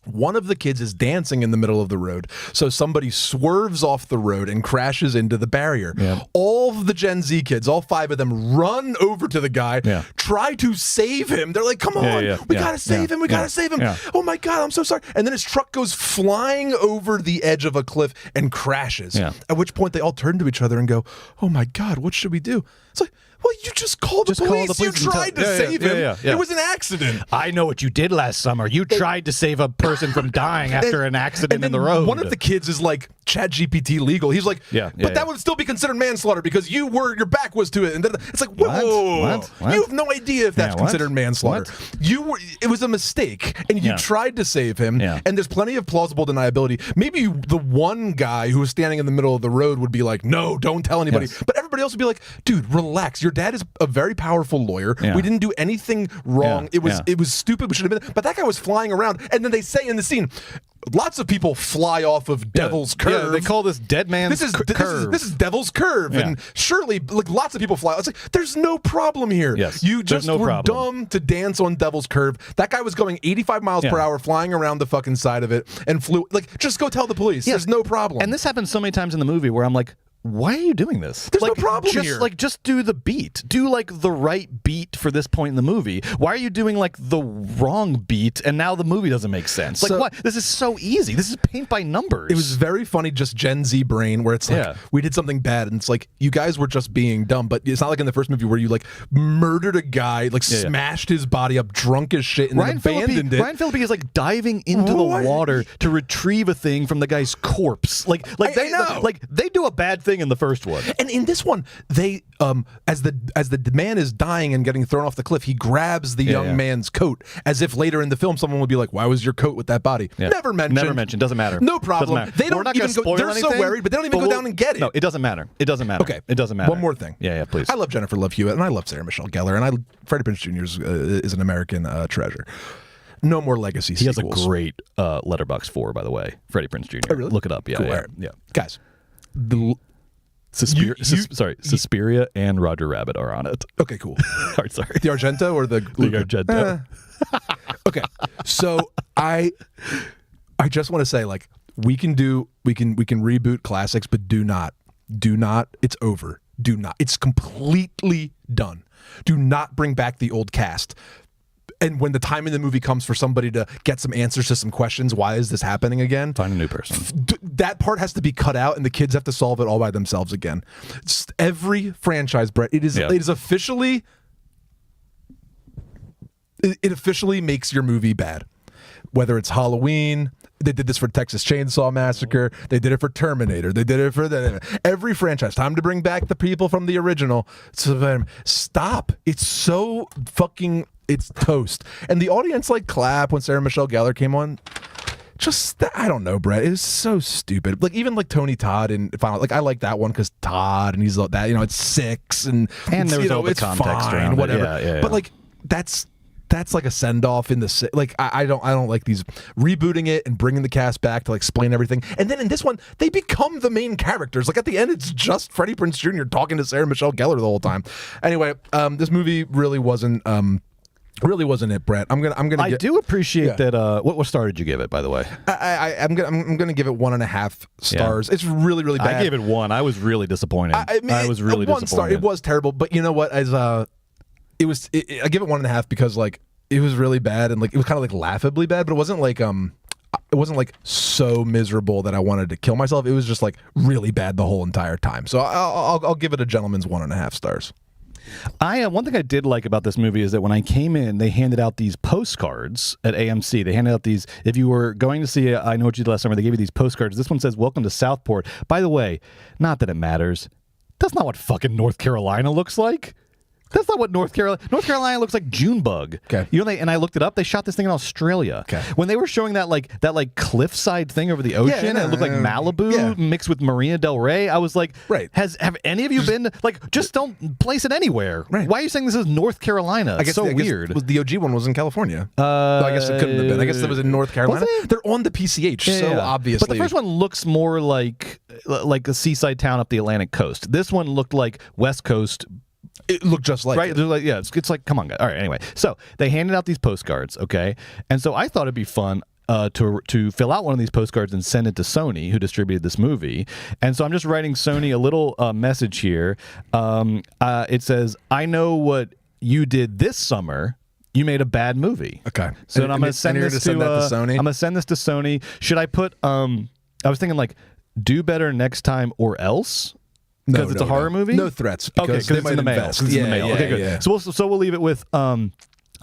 One of the kids is dancing in the middle of the road, so somebody swerves off the road and crashes into the barrier. Yeah. All of the Gen Z kids, all 5 of them, run over to the guy, try to save him. They're like, come on, we gotta save him, we gotta save him. Oh my God, I'm so sorry. And then his truck goes flying over the edge of a cliff and crashes. At which point they all turn to each other and go, oh my God, what should we do? It's like, well, you just called the police. You tried to save him. It was an accident. I know what you did last summer. You tried to save a person from dying after an accident in the road. One of the kids is like, ChatGPT legal. He's like, but that would still be considered manslaughter because your back was to it. And then it's like, whoa, what? You have no idea if that's considered manslaughter. It was a mistake, and you tried to save him. And there's plenty of plausible deniability. Maybe the one guy who was standing in the middle of the road would be like, no, don't tell anybody. But everybody else would be like, dude, relax. Your dad is a very powerful lawyer. We didn't do anything wrong. It was stupid. We should have been. But that guy was flying around, and then they say in the scene, lots of people fly off of Devil's Curve. Yeah, they call this Dead Man's Curve. This is Devil's Curve, and surely, like, lots of people fly. It's like there's no problem here. Yes, you just were dumb to dance on Devil's Curve. That guy was going 85 miles per hour, flying around the fucking side of it, and flew. Like, just go tell the police. There's no problem. And this happens so many times in the movie where I'm like, why are you doing this? There's no problem here. Just do the beat. Do like the right beat for this point in the movie. Why are you doing like the wrong beat and now the movie doesn't make sense? Like, what? This is so easy. This is paint by numbers. It was very funny, just Gen Z brain, where it's like, we did something bad, and it's like, you guys were just being dumb. But it's not like in the first movie where you like murdered a guy, like smashed his body up, drunk as shit, and then abandoned it. Ryan Phillippe is like diving into the water to retrieve a thing from the guy's corpse. They do a bad thing in the first one, and in this one, they as the man is dying and getting thrown off the cliff, he grabs the young man's coat, as if later in the film someone would be like, "Why was your coat with that body?" Never mentioned. Doesn't matter. No problem. They don't even go. They're so worried, but they don't even go down and get it. No, it doesn't matter. It doesn't matter. Okay, it doesn't matter. One more thing. Yeah, please. I love Jennifer Love Hewitt, and I love Sarah Michelle Gellar, and Freddie Prinze Jr. is an American treasure. No more legacy sequels. He has a great Letterboxd 4, by the way. Freddie Prinze Jr. Oh, really? Look it up. Yeah, cool. yeah. Guys. Suspiria and Roger Rabbit are on it. Okay, cool. Sorry. The Argento or the Argento? Okay, so I just want to say, like, we can reboot classics, but do not. It's over. Do not. It's completely done. Do not bring back the old cast. And when the time in the movie comes for somebody to get some answers to some questions, why is this happening again? Find a new person. That part has to be cut out, and the kids have to solve it all by themselves again. Just every franchise, Brett, it is officially. It officially makes your movie bad. Whether it's Halloween, they did this for Texas Chainsaw Massacre, they did it for Terminator, they did it for every franchise. Time to bring back the people from the original. So, stop. It's so fucking. It's toast. And the audience like clap when Sarah Michelle Gellar came on. Just, I don't know, Brett. It was so stupid. Like, even like Tony Todd and Final, like, I like that one because Todd and he's that, it's 6 and there was all the context around it. Whatever. Yeah. But like that's like a send off in the like I don't like these rebooting it and bringing the cast back to like explain everything. And then in this one, they become the main characters. Like at the end, it's just Freddie Prinze Jr. talking to Sarah Michelle Gellar the whole time. Anyway, this movie really wasn't it, Brett. I do appreciate that. What star did you give it, by the way? I'm gonna give it 1.5 stars. It's really, really bad. I gave it 1. I was really disappointed. I was really disappointed. 1 star. It was terrible, but you know what? I give it 1.5 because like it was really bad and like it was kind of like laughably bad, but it wasn't like so miserable that I wanted to kill myself. It was just like really bad the whole entire time. So I'll give it a gentleman's 1.5 stars. One thing I did like about this movie is that when I came in, they handed out these postcards at AMC. They handed out these, if you were going to see I Know What You Did Last Summer, they gave you these postcards. This one says, "Welcome to Southport." By the way, not that it matters, that's not what fucking North Carolina looks like. That's not what North Carolina looks like. Junebug. Okay. You know, and I looked it up. They shot this thing in Australia. Okay. When they were showing that cliffside thing over the ocean, and it looked like Malibu mixed with Marina Del Rey. I was like, right. Have any of you been just don't place it anywhere? Right. Why are you saying this is North Carolina? It's so weird. The OG one was in California. I guess it couldn't have been. I guess it was in North Carolina. They're on the PCH, obviously. But the first one looks more like a seaside town up the Atlantic coast. This one looked like West Coast. It looked just like right. It. They're like, it's like, come on, guys. All right. Anyway, so they handed out these postcards, okay, and so I thought it'd be fun to fill out one of these postcards and send it to Sony, who distributed this movie. And so I'm just writing Sony a little message here. It says, "I know what you did this summer. You made a bad movie." Okay. So I'm going to send this to Sony. I'm going to send this to Sony. Should I put? I was thinking like, do better next time or else. Because it's a horror movie? No threats. Okay, because it's in the mail. It's in the mail. Okay, good. Yeah. So we'll leave it with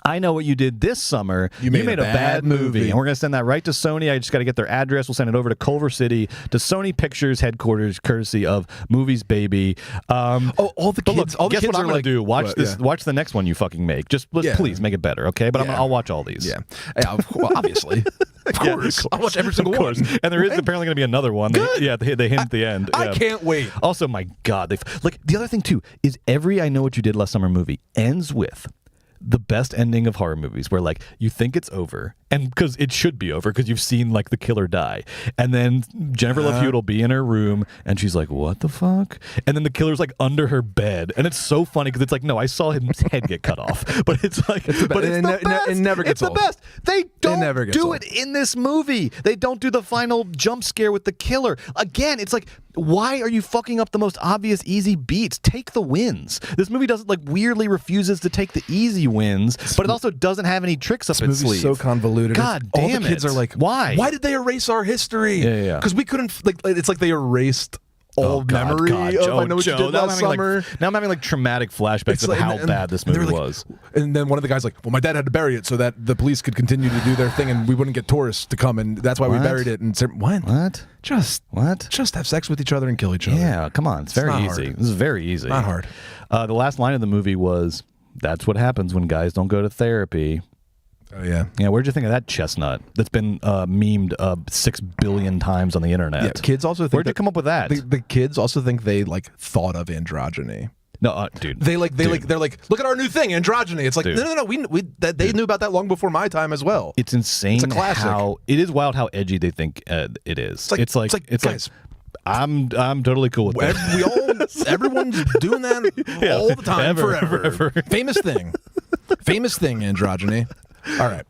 I know what you did this summer. You made a bad movie. And we're going to send that right to Sony. I just got to get their address. We'll send it over to Culver City, to Sony Pictures headquarters, courtesy of Movies Baby. All the kids. All the guess kids what I'm are going to do? Watch what, this. Watch the next one you fucking make. Just please make it better, okay? But I'll watch all these. Yeah, well, obviously. Of course. I'll watch every single one. And there is apparently going to be another one. They hint at the end. I can't wait. Also, my God, the other thing too is every I Know What You Did Last Summer movie ends with the best ending of horror movies, where like you think it's over, and because it should be over because you've seen like the killer die, and then Jennifer Love Hewitt will be in her room and she's like, "What the fuck?" And then the killer's like under her bed, and it's so funny because it's like, no, I saw his head get cut off, but it's like, it's the best. It never gets old. It's the best. They don't do it in this movie. They don't do the final jump scare with the killer. Again, it's like, why are you fucking up the most obvious easy beats? Take the wins. This movie doesn't weirdly refuses to take the easy wins, but it also doesn't have any tricks up its sleeve. So convoluted. God damn it. All the kids are like, why? Why did they erase our history? Yeah. Because we couldn't. It's like they erased all memory of I Know What You Did Last Summer. Now I'm having traumatic flashbacks of how bad this movie was. And then one of the guys like, well, my dad had to bury it so that the police could continue to do their thing and we wouldn't get tourists to come, and that's why we buried it. And what? Just have sex with each other and kill each other. Yeah, come on. It's very easy. This is very easy. Not hard. The last line of the movie was, "That's what happens when guys don't go to therapy." Oh, yeah. Yeah, where'd you think of that chestnut that's been memed 6 billion times on the internet? Yeah, kids also think where'd you come up with that? The kids also think they thought of androgyny. No, dude. They're like, look at our new thing, androgyny. It's like, no. They knew about that long before my time as well. It's insane. It's a classic. It is wild how edgy they think it is. It's like guys, I'm totally cool with that. Everyone's doing that all the time, forever. Famous thing, androgyny. All right.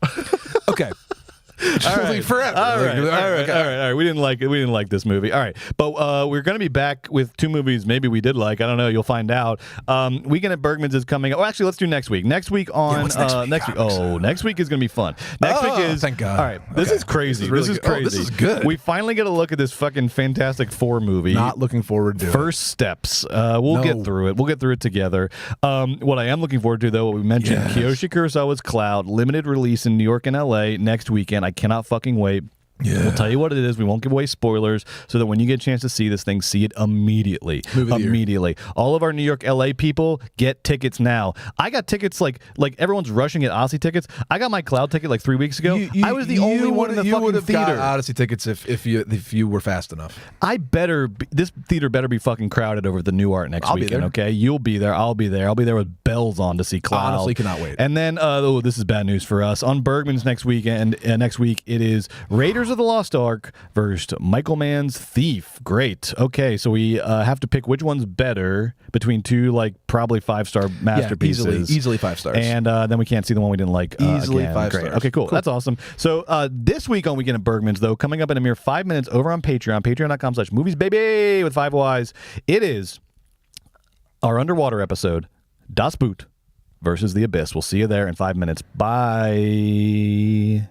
Okay. All right. Forever. All right. We didn't like this movie. All right, but we're going to be back with 2 movies. Maybe we did like. I don't know. You'll find out. Weekend at Bergman's is coming. Oh, actually, let's do next week. Next week on next week. Oh, next week is going to be fun. Next week is. Thank God. All right. This is crazy. This is crazy. This is good. We finally get a look at this fucking Fantastic Four movie. Not looking forward to First Steps. We'll get through it. We'll get through it together. What I am looking forward to, though, what we mentioned, Kiyoshi Kurosawa's Cloud, limited release in New York and LA next weekend. I cannot fucking wait. Yeah. We'll tell you what it is. We won't give away spoilers, so that when you get a chance to see this thing, see it immediately. Immediately. All of our New York, LA people, get tickets now. I got tickets like everyone's rushing at Odyssey tickets. I got my Cloud ticket like 3 weeks ago. I was the only one in the fucking theater. Got Odyssey tickets if you were fast enough. This theater better be fucking crowded over the new art next weekend. Okay, you'll be there. I'll be there. I'll be there with bells on to see Cloud. Honestly, cannot wait. And then, this is bad news for us. On Bergman's next weekend. Next week it is Raiders of the Lost Ark versus Michael Mann's Thief. Great. Okay, so we have to pick which one's better between 2 probably 5-star masterpieces. Easily 5 stars. And then we can't see the one we didn't like. Easily again. 5 Great. stars. Okay, cool. That's awesome. So this week on Weekend at Bergman's, though, coming up in a mere 5 minutes over on Patreon, patreon.com/moviesbaby with 5 Ys, it is our underwater episode, Das Boot versus The Abyss. We'll see you there in 5 minutes. Bye.